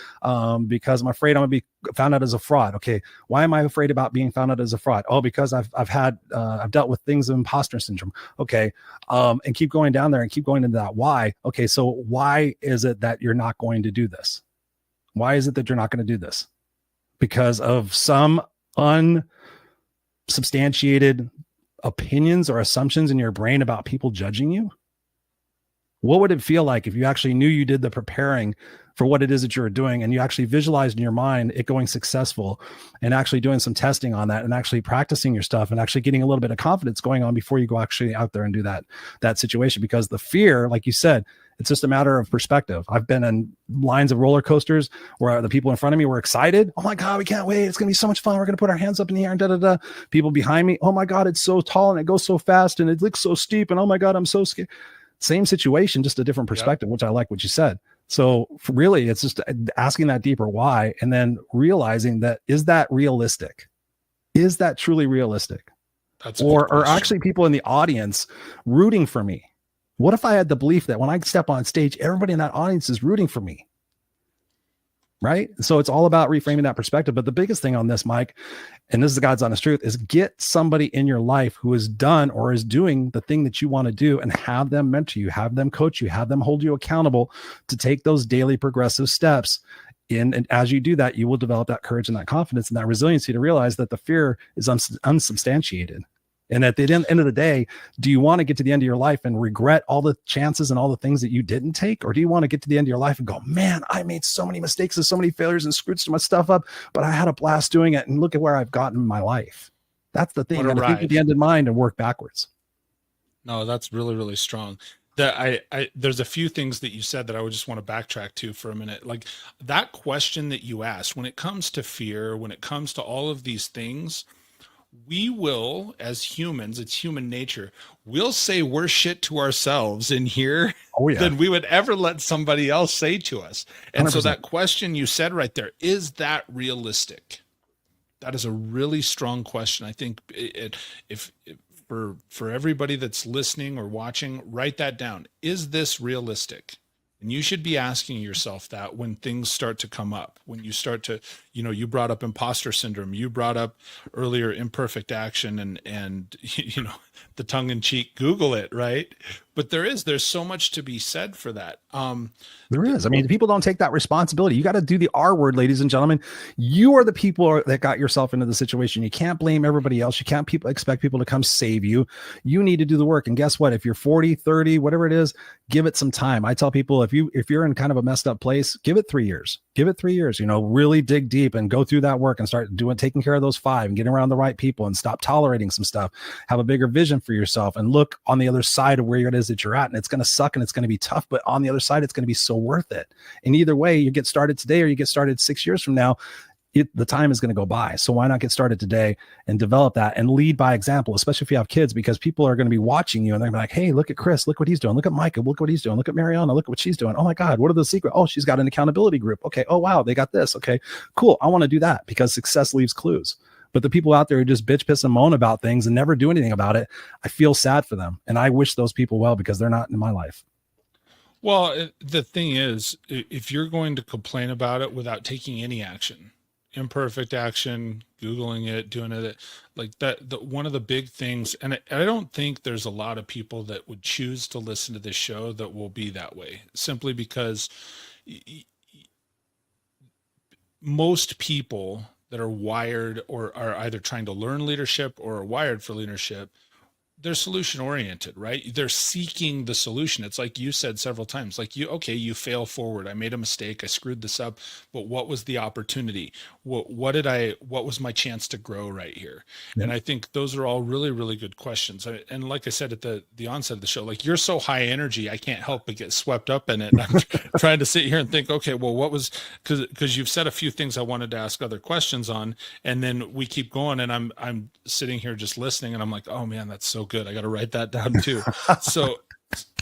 Because I'm afraid I'm going to be found out as a fraud. Okay, why am I afraid about being found out as a fraud? Oh, because I've dealt with things of imposter syndrome. Okay, and keep going down there and keep going into that why. Okay, so why is it that you're not going to do this? Why is it that you're not going to do this? Because of some unsubstantiated opinions or assumptions in your brain about people judging you? What would it feel like if you actually knew you did the preparing for what it is that you're doing, and you actually visualized in your mind it going successful, and actually doing some testing on that, and actually practicing your stuff, and actually getting a little bit of confidence going on before you go actually out there and do that situation? Because the fear, like you said, it's just a matter of perspective. I've been in lines of roller coasters where the people in front of me were excited. Oh my God, we can't wait. It's going to be so much fun. We're going to put our hands up in the air and da, da, da. People behind me, oh my God, it's so tall and it goes so fast and it looks so steep. And oh my God, I'm so scared. Same situation, just a different perspective, which I like what you said. So really, it's just asking that deeper why, and then realizing that, is that realistic? Is that truly realistic? Or actually people in the audience rooting for me? What if I had the belief that when I step on stage, everybody in that audience is rooting for me? Right? So it's all about reframing that perspective. But the biggest thing on this, Mike, and this is the God's honest truth, is get somebody in your life who has done or is doing the thing that you want to do, and have them mentor you, have them coach you, have them hold you accountable to take those daily progressive steps. And as you do that, you will develop that courage and that confidence and that resiliency to realize that the fear is unsubstantiated. And at the end of the day, do you want to get to the end of your life and regret all the chances and all the things that you didn't take? Or do you want to get to the end of your life and go, man, I made so many mistakes and so many failures and screwed so much stuff up, but I had a blast doing it, and look at where I've gotten in my life? That's the thing. You got to think with the end in mind and work backwards. No, that's really, really strong. That there's a few things that you said that I would just want to backtrack to for a minute. Like that question that you asked, when it comes to fear, when it comes to all of these things, we will, as humans, it's human nature, we'll say worse shit to ourselves in here than we would ever let somebody else say to us. And 100%. So that question you said right there, is that realistic? That is a really strong question. I think for everybody that's listening or watching, write that down. Is this realistic? And you should be asking yourself that when things start to come up, when you start to, you brought up imposter syndrome, you brought up earlier imperfect action and the tongue in cheek, Google it, right? But there's so much to be said for that. There is. I mean, people don't take that responsibility. You got to do the R word, ladies and gentlemen. You are the people that got yourself into the situation. You can't blame everybody else. You can't expect people to come save you. You need to do the work. And guess what? If you're 40, 30, whatever it is, give it some time. I tell people, if you're in kind of a messed up place, give it 3 years. Give it 3 years, really dig deep and go through that work and start taking care of those 5 and getting around the right people and stop tolerating some stuff. Have a bigger vision for yourself and look on the other side of where it is that you're at. And it's going to suck and it's going to be tough, but on the other side, it's going to be so worth it. And either way, you get started today or you get started 6 years from now, the time is going to go by. So why not get started today and develop that and lead by example, especially if you have kids, because people are going to be watching you and they're going to be like, hey, look at Chris, look what he's doing. Look at Micah, look what he's doing. Look at Mariana, look at what she's doing. Oh my God, what are the secrets? Oh, she's got an accountability group. Okay. Oh, wow. They got this. Okay, cool. I want to do that because success leaves clues. But the people out there who just bitch, piss, and moan about things and never do anything about it, I feel sad for them. And I wish those people well because they're not in my life. Well, the thing is, if you're going to complain about it without taking any action, imperfect action, Googling it, doing it like that, one of the big things, and I don't think there's a lot of people that would choose to listen to this show that will be that way, simply because most people that are wired or are either trying to learn leadership or are wired for leadership, they're solution oriented, right? They're seeking the solution. It's like you said several times, like you fail forward. I made a mistake. I screwed this up, but what was the opportunity? What was my chance to grow right here? Yeah. And I think those are all really, really good questions. And like I said at the onset of the show, like you're so high energy, I can't help but get swept up in it. And I'm trying to sit here and think, okay, well, what was, cause you've said a few things I wanted to ask other questions on, and then we keep going and I'm sitting here just listening and I'm like, oh man, that's so good. I got to write that down too.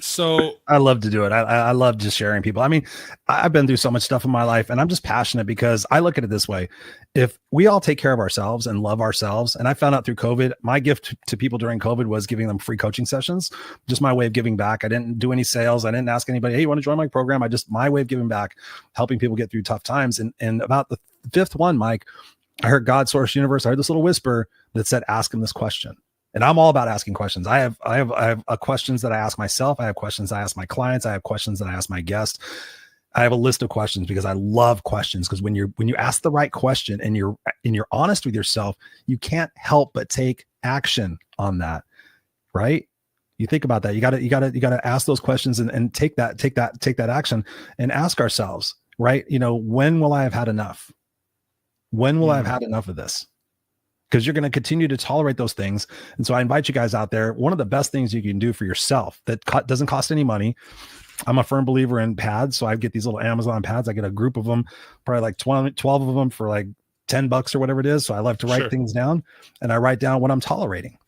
So I love to do it. I love just sharing people. I mean, I've been through so much stuff in my life and I'm just passionate because I look at it this way. If we all take care of ourselves and love ourselves, and I found out through COVID, my gift to people during COVID was giving them free coaching sessions, just my way of giving back. I didn't do any sales. I didn't ask anybody, hey, you want to join my program? My way of giving back, helping people get through tough times. And about the 5th one, Mike, I heard God, source, universe. I heard this little whisper that said, ask him this question. And I'm all about asking questions. I have questions that I ask myself. I have questions I ask my clients. I have questions that I ask my guests. I have a list of questions because I love questions. Because when you ask the right question and you're honest with yourself, you can't help but take action on that, right? You think about that. You got to ask those questions and take that action and ask ourselves, right? When will I have had enough? When will I have had enough of this? Because you're going to continue to tolerate those things. And so I invite you guys out there. One of the best things you can do for yourself that doesn't cost any money. I'm a firm believer in pads. So I get these little Amazon pads. I get a group of them, probably like 12 of them for like $10 or whatever it is. So I love to write things down and I write down what I'm tolerating.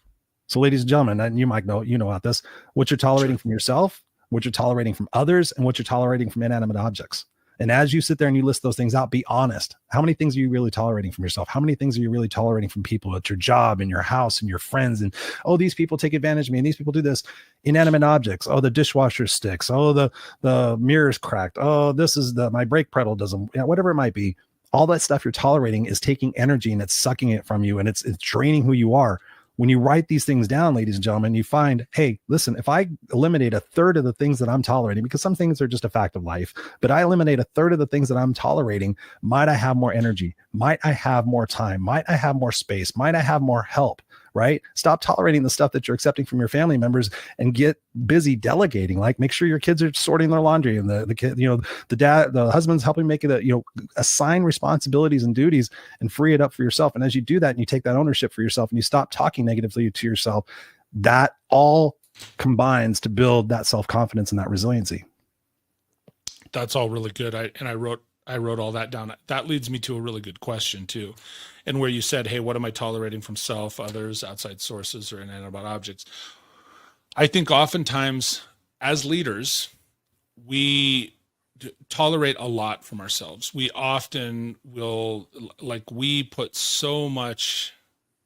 So ladies and gentlemen, and you might know about this, what you're tolerating from yourself, what you're tolerating from others, and what you're tolerating from inanimate objects. And as you sit there and you list those things out, be honest. How many things are you really tolerating from yourself? How many things are you really tolerating from people at your job and your house and your friends? And, oh, these people take advantage of me and these people do this. Inanimate objects. Oh, the dishwasher sticks. Oh, the mirror's cracked. Oh, this is my brake pedal doesn't, whatever it might be. All that stuff you're tolerating is taking energy and it's sucking it from you and it's draining who you are. When you write these things down, ladies and gentlemen, you find, hey, listen, if I eliminate 1/3 of the things that I'm tolerating, because some things are just a fact of life, but I eliminate 1/3 of the things that I'm tolerating, might I have more energy? Might I have more time? Might I have more space? Might I have more help? Right? Stop tolerating the stuff that you're accepting from your family members and get busy delegating. Like make sure your kids are sorting their laundry and the kid, the husband's helping make it, assign responsibilities and duties and free it up for yourself. And as you do that and you take that ownership for yourself and you stop talking negatively to yourself, that all combines to build that self-confidence and that resiliency. That's all really good. I wrote all that down. That leads me to a really good question too. And where you said, hey, what am I tolerating from self, others, outside sources, or inanimate objects? I think oftentimes as leaders, we tolerate a lot from ourselves. We often will, we put so much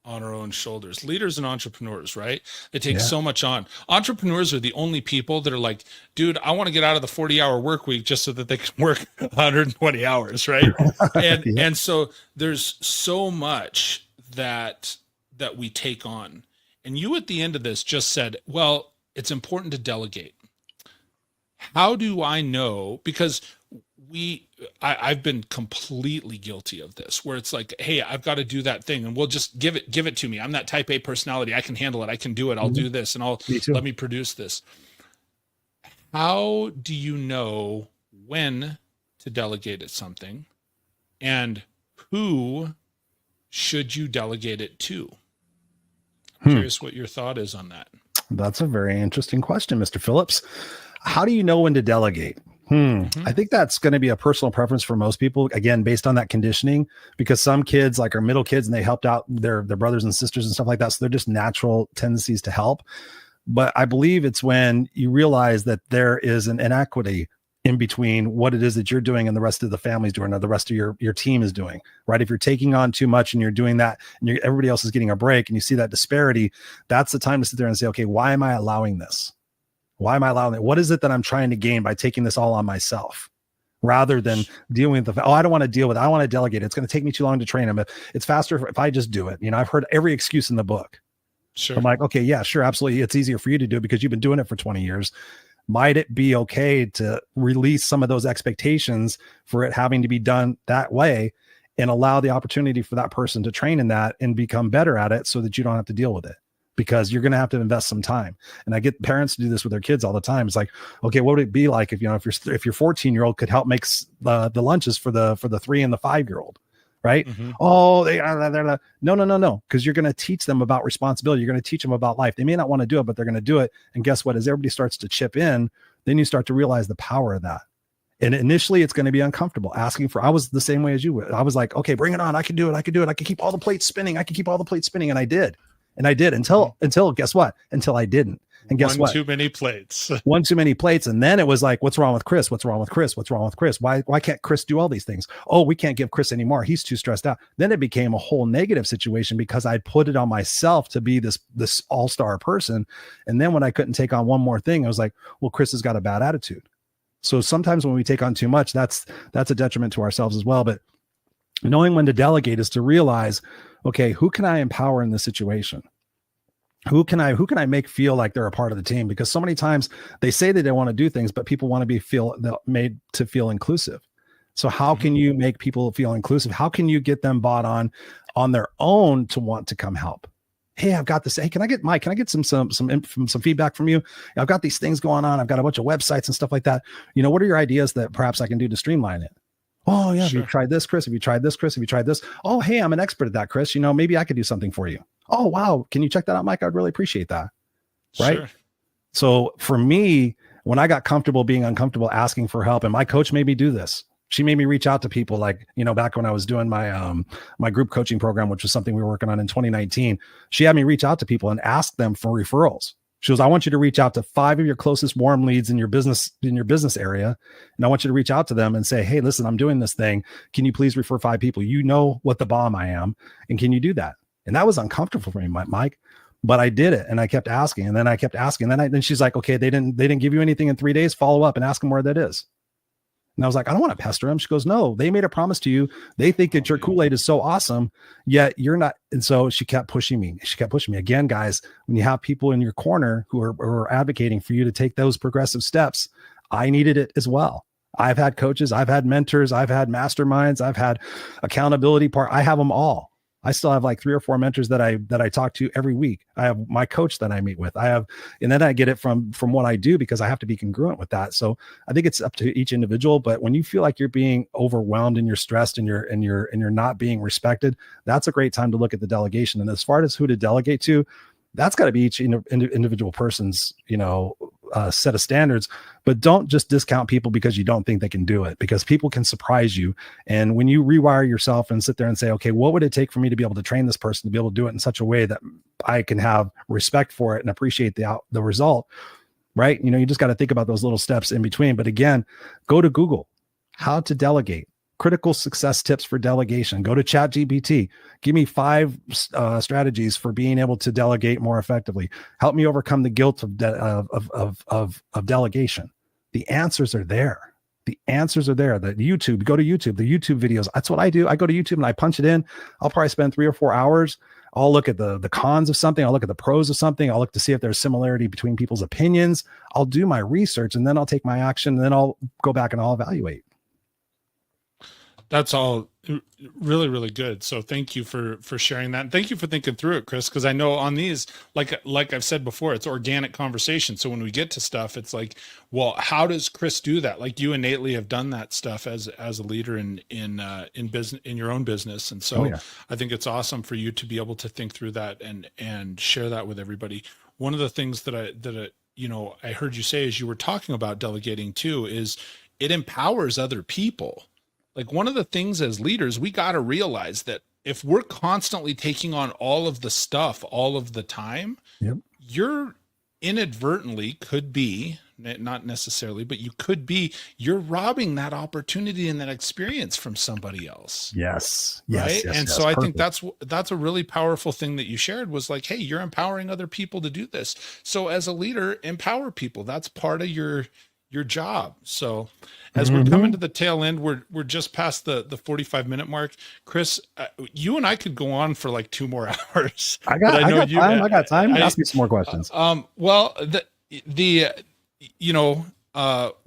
on our own shoulders. Leaders and entrepreneurs, right? They take so much on. Entrepreneurs are the only people that are like, dude, I want to get out of the 40-hour work week just so that they can work 120 hours, right? And so there's so much that we take on. And you at the end of this just said, well, it's important to delegate. How do I know? Because I've been completely guilty of this, where it's like, hey, I've got to do that thing, and we'll just give it to me. I'm that type A personality. I can handle it. I can do it. I'll do this, and let me produce this. How do you know when to delegate at something, and who should you delegate it to? I'm curious what your thought is on that. That's a very interesting question, Mr. Phillips. How do you know when to delegate? I think that's going to be a personal preference for most people, again, based on that conditioning, because some kids like are middle kids and they helped out their brothers and sisters and stuff like that. So they're just natural tendencies to help. But I believe it's when you realize that there is an inequity in between what it is that you're doing and the rest of the family's doing, or the rest of your team is doing, right? If you're taking on too much and you're doing that and everybody else is getting a break and you see that disparity, that's the time to sit there and say, okay, why am I allowing this? Why am I allowing it? What is it that I'm trying to gain by taking this all on myself, rather than dealing with I don't want to deal with it. I want to delegate it. It's going to take me too long to train them. It's faster if I just do it. I've heard every excuse in the book. Sure. I'm like, okay, yeah, sure. Absolutely. It's easier for you to do it because you've been doing it for 20 years. Might it be okay to release some of those expectations for it having to be done that way and allow the opportunity for that person to train in that and become better at it so that you don't have to deal with it? Because you're going to have to invest some time. And I get parents to do this with their kids all the time. It's like, okay, what would it be like if your 14-year-old could help make the lunches for the 3 and the 5-year-old, right? Oh, they're no. Because you're going to teach them about responsibility. You're going to teach them about life. They may not want to do it, but they're going to do it. And guess what? As everybody starts to chip in, then you start to realize the power of that. And initially it's going to be uncomfortable I was the same way as you were. I was like, okay, bring it on. I can do it. I can keep all the plates spinning. And I did. Until guess what? Until I didn't. And guess what? One too many plates. One too many plates. And then it was like, what's wrong with Chris? What's wrong with Chris? What's wrong with Chris? Why can't Chris do all these things? Oh, we can't give Chris anymore. He's too stressed out. Then it became a whole negative situation because I'd put it on myself to be this all-star person. And then when I couldn't take on one more thing, I was like, well, Chris has got a bad attitude. So sometimes when we take on too much, that's a detriment to ourselves as well. But knowing when to delegate is to realize, okay, who can I empower in this situation? Who can I make feel like they're a part of the team? Because so many times they say that they want to do things, but people want to be made to feel inclusive. So how can you make people feel inclusive? How can you get them bought on their own to want to come help? Hey, I've got this. Hey, can I get some feedback from you? I've got these things going on. I've got a bunch of websites and stuff like that. What are your ideas that perhaps I can do to streamline it? Oh yeah. Sure. Have you tried this, Chris? Have you tried this, Chris? Have you tried this? Oh, hey, I'm an expert at that, Chris. Maybe I could do something for you. Oh, wow. Can you check that out, Mike? I'd really appreciate that. Right. Sure. So for me, when I got comfortable being uncomfortable, asking for help, and my coach made me do this. She made me reach out to people like, back when I was doing my group coaching program, which was something we were working on in 2019. She had me reach out to people and ask them for referrals. She goes, I want you to reach out to 5 of your closest warm leads in your business area. And I want you to reach out to them and say, hey, listen, I'm doing this thing. Can you please refer 5 people? You know what the bomb I am. And can you do that? And that was uncomfortable for me, Mike, but I did it. And I kept asking, and then I kept asking. Then she's like, okay, they didn't give you anything in 3 days. Follow up and ask them where that is. And I was like, I don't want to pester them. She goes, no, they made a promise to you. They think that your Kool-Aid is so awesome, yet you're not. And so she kept pushing me. Again, guys, when you have people in your corner who are advocating for you to take those progressive steps, I needed it as well. I've had coaches, I've had mentors, I've had masterminds, I've had accountability part. I have them all. I still have like 3 or 4 mentors that I talk to every week. I have my coach that I meet with. And then I get it from what I do because I have to be congruent with that. So I think it's up to each individual. But when you feel like you're being overwhelmed and you're stressed and you're not being respected, that's a great time to look at the delegation. And as far as who to delegate to, that's got to be each individual person's, set of standards. But don't just discount people because you don't think they can do it, because people can surprise you. And when you rewire yourself and sit there and say, okay, what would it take for me to be able to train this person to be able to do it in such a way that I can have respect for it and appreciate the result, right? You just got to think about those little steps in between. But again, go to Google, how to delegate. critical success tips for delegation. Go to ChatGPT. Give me 5 strategies for being able to delegate more effectively. Help me overcome the guilt of delegation. The answers are there. The answers are there. The YouTube, go to YouTube, the YouTube videos. That's what I do. I go to YouTube and I punch it in. I'll probably spend 3 or 4 hours. I'll look at the cons of something. I'll look at the pros of something. I'll look to see if there's similarity between people's opinions. I'll do my research and then I'll take my action. And then I'll go back and I'll evaluate. That's all really, really good. So thank you for sharing that. And thank you for thinking through it, Chris, because I know on these, like I've said before, it's organic conversation. So when we get to stuff, it's like, well, how does Chris do that? Like you innately have done that stuff as a leader in business, in your own business. And so I think it's awesome for you to be able to think through that and share that with everybody. One of the things that I heard you say as you were talking about delegating too, is it empowers other people. Like one of the things as leaders, we got to realize that if we're constantly taking on all of the stuff all of the time, you're inadvertently could be, not necessarily, but you're robbing that opportunity and that experience from somebody else. Yes. Right. Yes, and so I think that's a really powerful thing that you shared was like, hey, you're empowering other people to do this. So as a leader, empower people. That's part of your job. So as we're coming to the tail end, we're just past the 45-minute mark. Chris, you and I could go on for like 2 more hours. I got time. Ask me some more questions. Well,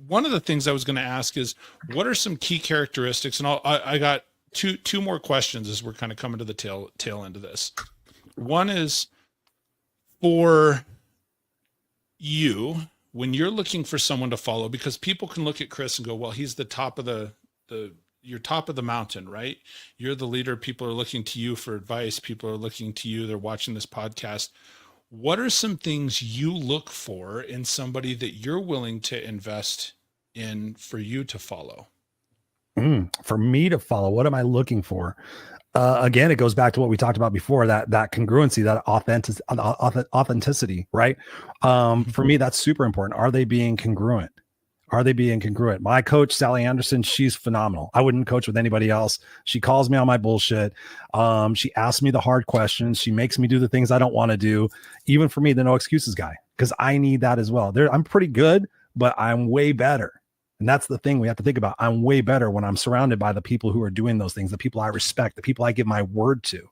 one of the things I was going to ask is, what are some key characteristics? And I got two more questions as we're kind of coming to the tail end of this. One is for you, when you're looking for someone to follow, because people can look at Chris and go, well, he's the top of you're top of the mountain, right? You're the leader. People are looking to you for advice. People are looking to you. They're watching this podcast. What are some things you look for in somebody that you're willing to invest in for you to follow? For me to follow, what am I looking for? Again, it goes back to what we talked about before, that congruency, that authenticity, right? For me, that's super important. Are they being congruent? My coach, Sally Anderson, she's phenomenal. I wouldn't coach with anybody else. She calls me on my bullshit. She asks me the hard questions. She makes me do the things I don't want to do. Even for me, the no excuses guy, because I need that as well. I'm pretty good, but I'm way better. And that's the thing we have to think about. I'm way better when I'm surrounded by the people who are doing those things, the people I respect, the people I give my word to.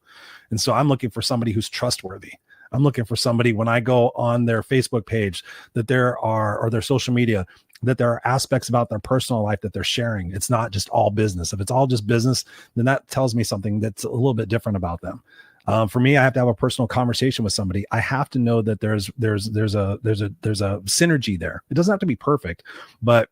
And so I'm looking for somebody who's trustworthy. I'm looking for somebody when I go on their Facebook page or their social media, that there are aspects about their personal life that they're sharing. It's not just all business. If it's all just business, then that tells me something that's a little bit different about them. For me, I have to have a personal conversation with somebody. I have to know that there's a synergy there. It doesn't have to be perfect, but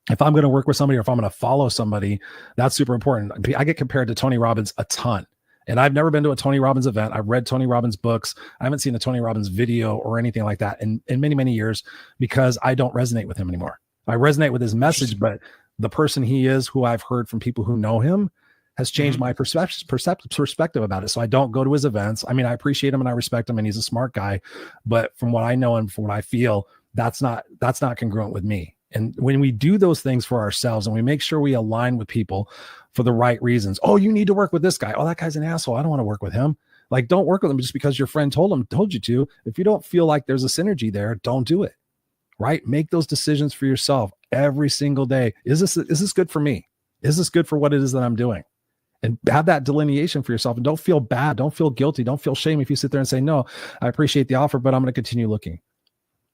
if I'm going to work with somebody or if I'm going to follow somebody, that's super important. I get compared to Tony Robbins a ton. And I've never been to a Tony Robbins event. I've read Tony Robbins books. I haven't seen a Tony Robbins video or anything like that in many, many years, because I don't resonate with him anymore. I resonate with his message, but the person he is, who I've heard from people who know him, has changed my perspective about it. So I don't go to his events. I mean, I appreciate him and I respect him and he's a smart guy, but from what I know and from what I feel, that's not congruent with me. And when we do those things for ourselves and we make sure we align with people for the right reasons, oh, you need to work with this guy. Oh, that guy's an asshole. I don't want to work with him. Like, don't work with him just because your friend told you to. If you don't feel like there's a synergy there, don't do it. Right? Make those decisions for yourself every single day. Is this good for me? Is this good for what it is that I'm doing? And have that delineation for yourself. And don't feel bad. Don't feel guilty. Don't feel shame if you sit there and say, no, I appreciate the offer, but I'm going to continue looking.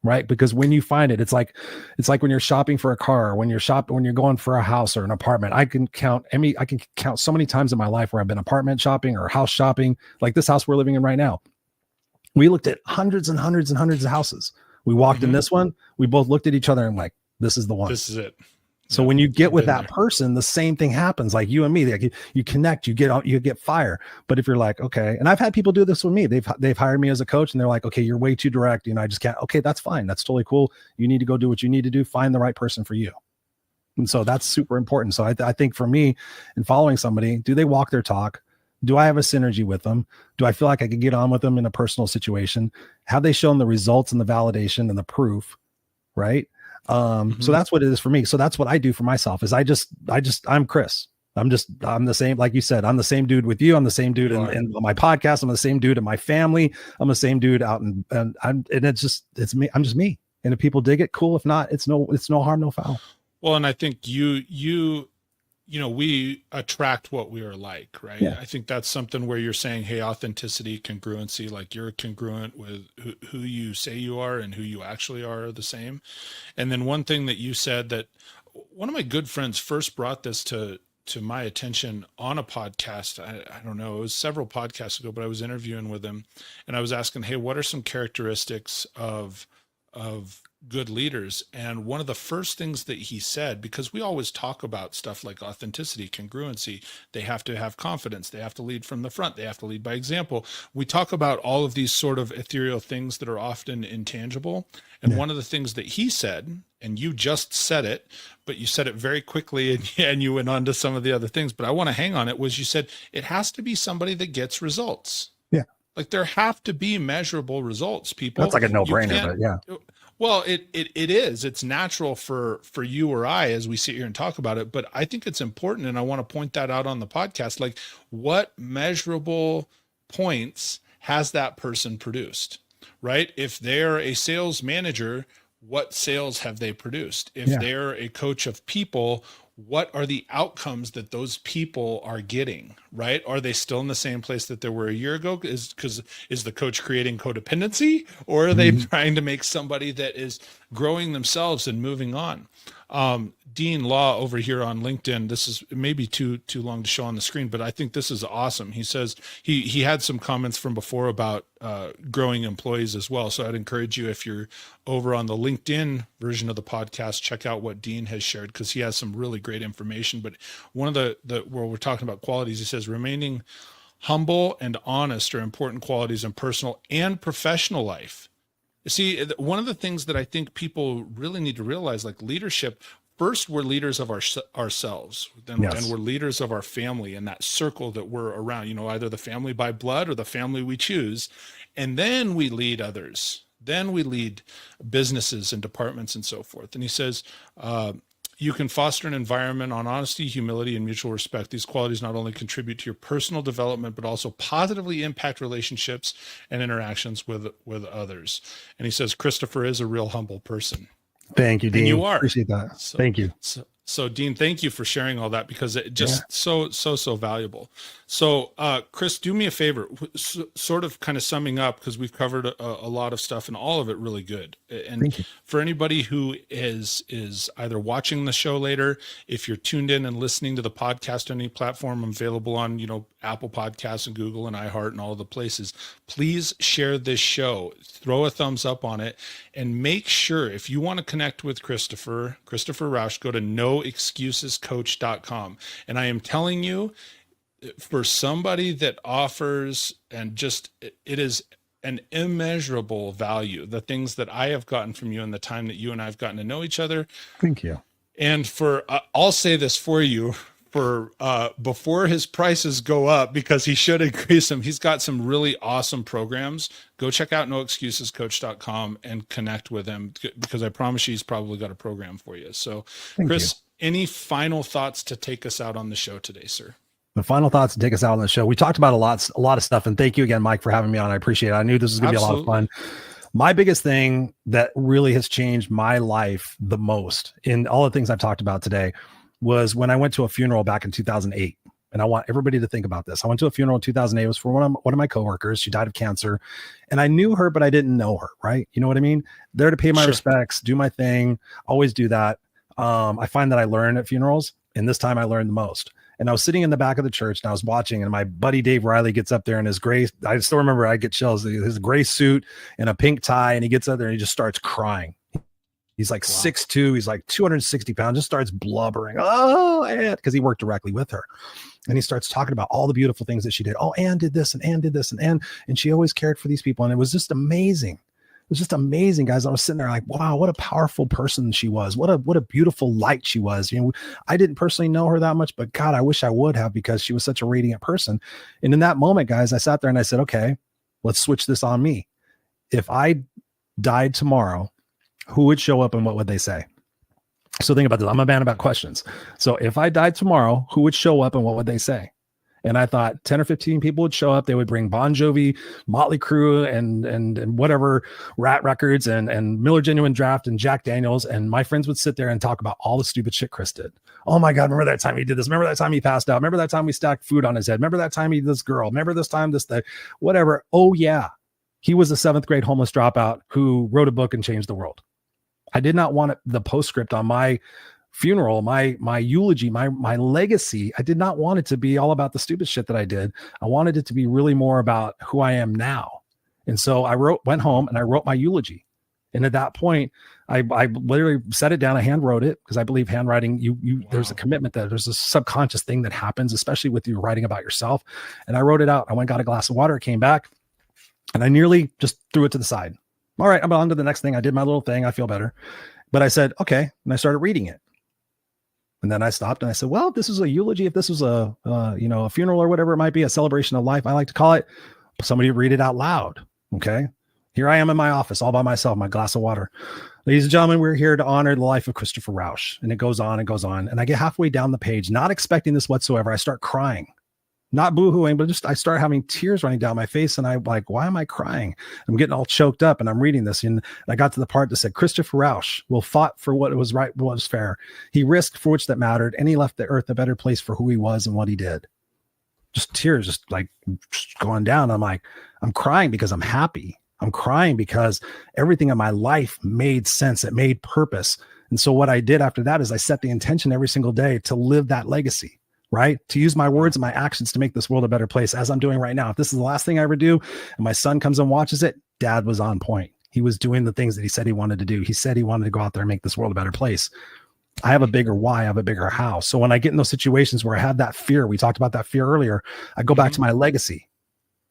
Right? Because when you find it, it's like when you're shopping for a car, or when you're going for a house or an apartment. I can count so many times in my life where I've been apartment shopping or house shopping, like this house we're living in right now. We looked at hundreds and hundreds and hundreds of houses. We walked in this one. We both looked at each other and like, this is the one. This is it. So when you get with that person, the same thing happens. Like you and me, like you connect, you get fire. But if you're like, okay, and I've had people do this with me. They've hired me as a coach and they're like, okay, you're way too direct. I just can't. Okay, that's fine. That's totally cool. You need to go do what you need to do. Find the right person for you. And so that's super important. So I think for me, in following somebody, do they walk their talk? Do I have a synergy with them? Do I feel like I could get on with them in a personal situation? Have they shown the results and the validation and the proof? Right. So that's what it is for me. So that's what I do for myself is I'm Chris. I'm the same, like you said, I'm the same dude with you. I'm the same dude in my podcast. I'm the same dude in my family. I'm the same dude out and it's me. I'm just me. And if people dig it, cool. If not, it's no harm, no foul. Well, and I think we attract what we are like, right? Yeah. I think that's something where you're saying, hey, authenticity, congruency, like you're congruent with who you say you are and who you actually are the same. And then one thing that you said that one of my good friends first brought this to my attention on a podcast. I don't know, it was several podcasts ago, but I was interviewing with him and I was asking, hey, what are some characteristics of good leaders? And one of the first things that he said, because we always talk about stuff like authenticity, congruency, they have to have confidence, they have to lead from the front, they have to lead by example. We talk about all of these sort of ethereal things that are often intangible. And one of the things that he said, and you just said it, but you said it very quickly and you went on to some of the other things, but I want to hang on it, was you said it has to be somebody that gets results. Yeah. Like there have to be measurable results, people. That's like a no-brainer, but yeah. Well, it is. It's natural for you or I as we sit here and talk about it, but I think it's important, and I want to point that out on the podcast. Like, what measurable points has that person produced, right? If they're a sales manager, what sales have they produced? If they're a coach of people, what are the outcomes that those people are getting, right? Are they still in the same place that they were a year ago? Is the coach creating codependency, or are they trying to make somebody that is growing themselves and moving on? Dean Law over here on LinkedIn, this is maybe too long to show on the screen, but I think this is awesome. He says he had some comments from before about growing employees as well. So I'd encourage you, if you're over on the LinkedIn version of the podcast, check out what Dean has shared, because he has some really great information. But one of the where we're talking about qualities, he says remaining humble and honest are important qualities in personal and professional life. See, one of the things that I think people really need to realize, like leadership, first we're leaders of ourselves, then we're leaders of our family and that circle that we're around, either the family by blood or the family we choose. And then we lead others. Then we lead businesses and departments and so forth. And he says, you can foster an environment on honesty, humility, and mutual respect. These qualities not only contribute to your personal development, but also positively impact relationships and interactions with others. And he says, Christopher is a real humble person. Thank you, Dean. And you are. Appreciate that. Thank you. So Dean, thank you for sharing all that, because it just so valuable. So Chris, do me a favor, sort of kind of summing up, because we've covered a lot of stuff and all of it really good. And for anybody who is either watching the show later, if you're tuned in and listening to the podcast on any platform, I'm available on, Apple Podcasts and Google and iHeart and all the places, please share this show, throw a thumbs up on it, and make sure, if you want to connect with Christopher Rausch, go to noexcusescoach.com. And I am telling you, for somebody that offers, and just, it is an immeasurable value, the things that I have gotten from you and the time that you and I have gotten to know each other. Thank you. And for, I'll say this for you, for before his prices go up, because he should increase them, he's got some really awesome programs. Go check out noexcusescoach.com and connect with him, because I promise you he's probably got a program for you. So Chris, any final thoughts to take us out on the show today, sir? The final thoughts to take us out on the show. We talked about a lot of stuff, and thank you again, Mike, for having me on. I appreciate it. I knew this was going to be a lot of fun. My biggest thing that really has changed my life the most in all the things I've talked about today was when I went to a funeral back in 2008. And I want everybody to think about this. I went to a funeral in 2008. It was for one of my coworkers. She died of cancer, and I knew her, but I didn't know her. Right. You know what I mean? There to pay my respects, do my thing, always do that. I find that I learn at funerals, and this time I learned the most. And I was sitting in the back of the church and I was watching, and my buddy Dave Riley gets up there in his gray, I still remember, I get chills, his gray suit and a pink tie, and he gets up there and he just starts crying. He's like 6'2", he's like 260 pounds, just starts blubbering. Oh, Ann, because he worked directly with her. And he starts talking about all the beautiful things that she did. Oh, Ann did this, and Ann did this, and she always cared for these people. And it was just amazing. It was just amazing, guys. I was sitting there like, wow, what a powerful person she was. What a beautiful light she was. I didn't personally know her that much, but God, I wish I would have, because she was such a radiant person. And in that moment, guys, I sat there and I said, okay, let's switch this on me. If I died tomorrow, who would show up and what would they say? So think about this. I'm a man about questions. So if I died tomorrow, who would show up and what would they say? And I thought 10 or 15 people would show up. They would bring Bon Jovi, Motley Crue, and whatever Rat Records and Miller Genuine Draft and Jack Daniels. And my friends would sit there and talk about all the stupid shit Chris did. Oh my God, remember that time he did this? Remember that time he passed out? Remember that time we stacked food on his head? Remember that time he did this girl? Remember this time this thing? Whatever. Oh yeah. He was a 7th grade homeless dropout who wrote a book and changed the world. I did not want the postscript on my funeral, my eulogy, my legacy. I did not want it to be all about the stupid shit that I did. I wanted it to be really more about who I am now. And so I went home and I wrote my eulogy. And at that point, I literally set it down. I hand wrote it because I believe handwriting, wow. There's a commitment that there's a subconscious thing that happens, especially with you writing about yourself. And I wrote it out. I went and got a glass of water, came back, and I nearly just threw it to the side. All right, I'm on to the next thing. I did my little thing. I feel better. But I said, okay. And I started reading it. And then I stopped and I said, well, if this is a eulogy, if this was a funeral or whatever it might be, a celebration of life, I like to call it, somebody read it out loud. Okay. Here I am in my office all by myself, my glass of water. Ladies and gentlemen, we're here to honor the life of Christopher Rausch. And it goes on and goes on. And I get halfway down the page, not expecting this whatsoever. I start crying. Not boohooing, but just I start having tears running down my face. And I'm like, why am I crying? I'm getting all choked up and I'm reading this. And I got to the part that said, Christopher Rausch will fought for what was right, what was fair. He risked for which that mattered. And he left the earth a better place for who he was and what he did. Just tears, just going down. I'm like, I'm crying because I'm happy. I'm crying because everything in my life made sense. It made purpose. And so what I did after that is I set the intention every single day to live that legacy. Right? To use my words and my actions to make this world a better place, as I'm doing right now. If this is the last thing I ever do and my son comes and watches it, Dad was on point. He was doing the things that he said he wanted to do. He said he wanted to go out there and make this world a better place. I have a bigger why, I have a bigger how. So when I get in those situations where I have that fear, we talked about that fear earlier, I go back to my legacy.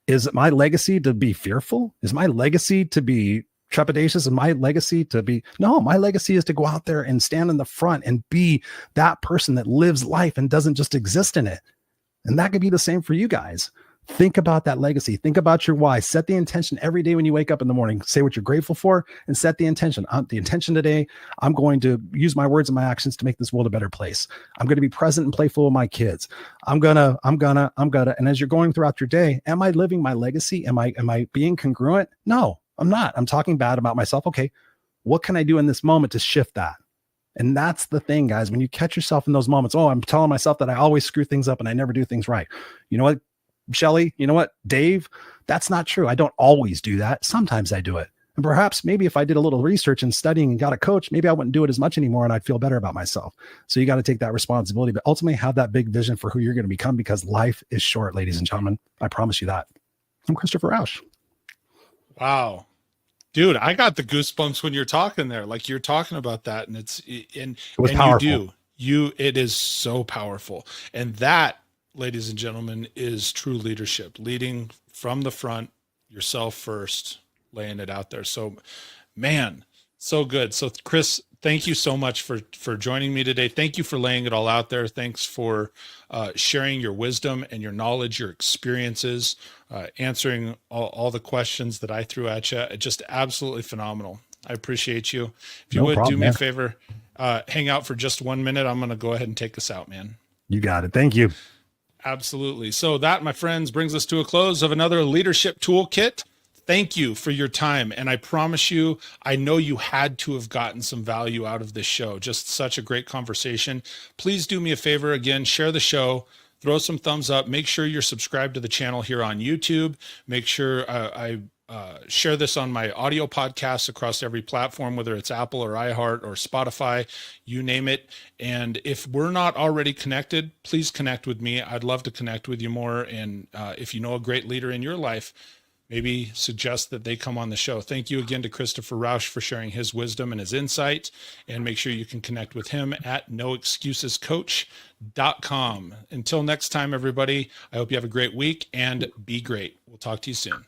Is my legacy to be fearful? Is my legacy to be trepidatious? And my legacy to be, no, my legacy is to go out there and stand in the front and be that person that lives life and doesn't just exist in it. And that could be the same for you guys. Think about that legacy. Think about your why. Set the intention every day when you wake up in the morning. Say what you're grateful for and set the intention. The intention today, I'm going to use my words and my actions to make this world a better place. I'm going to be present and playful with my kids. I'm gonna. And as you're going throughout your day, am I living my legacy? Am I being congruent? No, I'm not. I'm talking bad about myself. Okay, what can I do in this moment to shift that? And that's the thing, guys. When you catch yourself in those moments, oh, I'm telling myself that I always screw things up and I never do things right. You know what, Shelly? You know what, Dave? That's not true. I don't always do that. Sometimes I do it. And perhaps maybe if I did a little research and studying and got a coach, maybe I wouldn't do it as much anymore and I'd feel better about myself. So you got to take that responsibility, but ultimately have that big vision for who you're going to become, because life is short, ladies and gentlemen. I promise you that. I'm Christopher Rausch. Wow. Dude, I got the goosebumps when you're talking there. Like you're talking about that, and it was powerful. It is so powerful. And that, ladies and gentlemen, is true leadership, leading from the front, yourself first, laying it out there. So, man, so good. So Chris, thank you so much for joining me today. Thank you for laying it all out there. Thanks for sharing your wisdom and your knowledge, your experiences, answering all the questions that I threw at you. Just absolutely phenomenal. I appreciate you. If you would do me a favor, hang out for just 1 minute. I'm going to go ahead and take us out, man. You got it. Thank you. Absolutely. So that, my friends, brings us to a close of another Leadership Toolkit. Thank you for your time. And I promise you, I know you had to have gotten some value out of this show. Just such a great conversation. Please do me a favor. Again, share the show, throw some thumbs up, make sure you're subscribed to the channel here on YouTube. Make sure I share this on my audio podcasts across every platform, whether it's Apple or iHeart or Spotify, you name it. And if we're not already connected, please connect with me. I'd love to connect with you more. And if you know a great leader in your life, maybe suggest that they come on the show. Thank you again to Christopher Rausch for sharing his wisdom and his insight. And make sure you can connect with him at noexcusescoach.com. Until next time, everybody, I hope you have a great week and be great. We'll talk to you soon.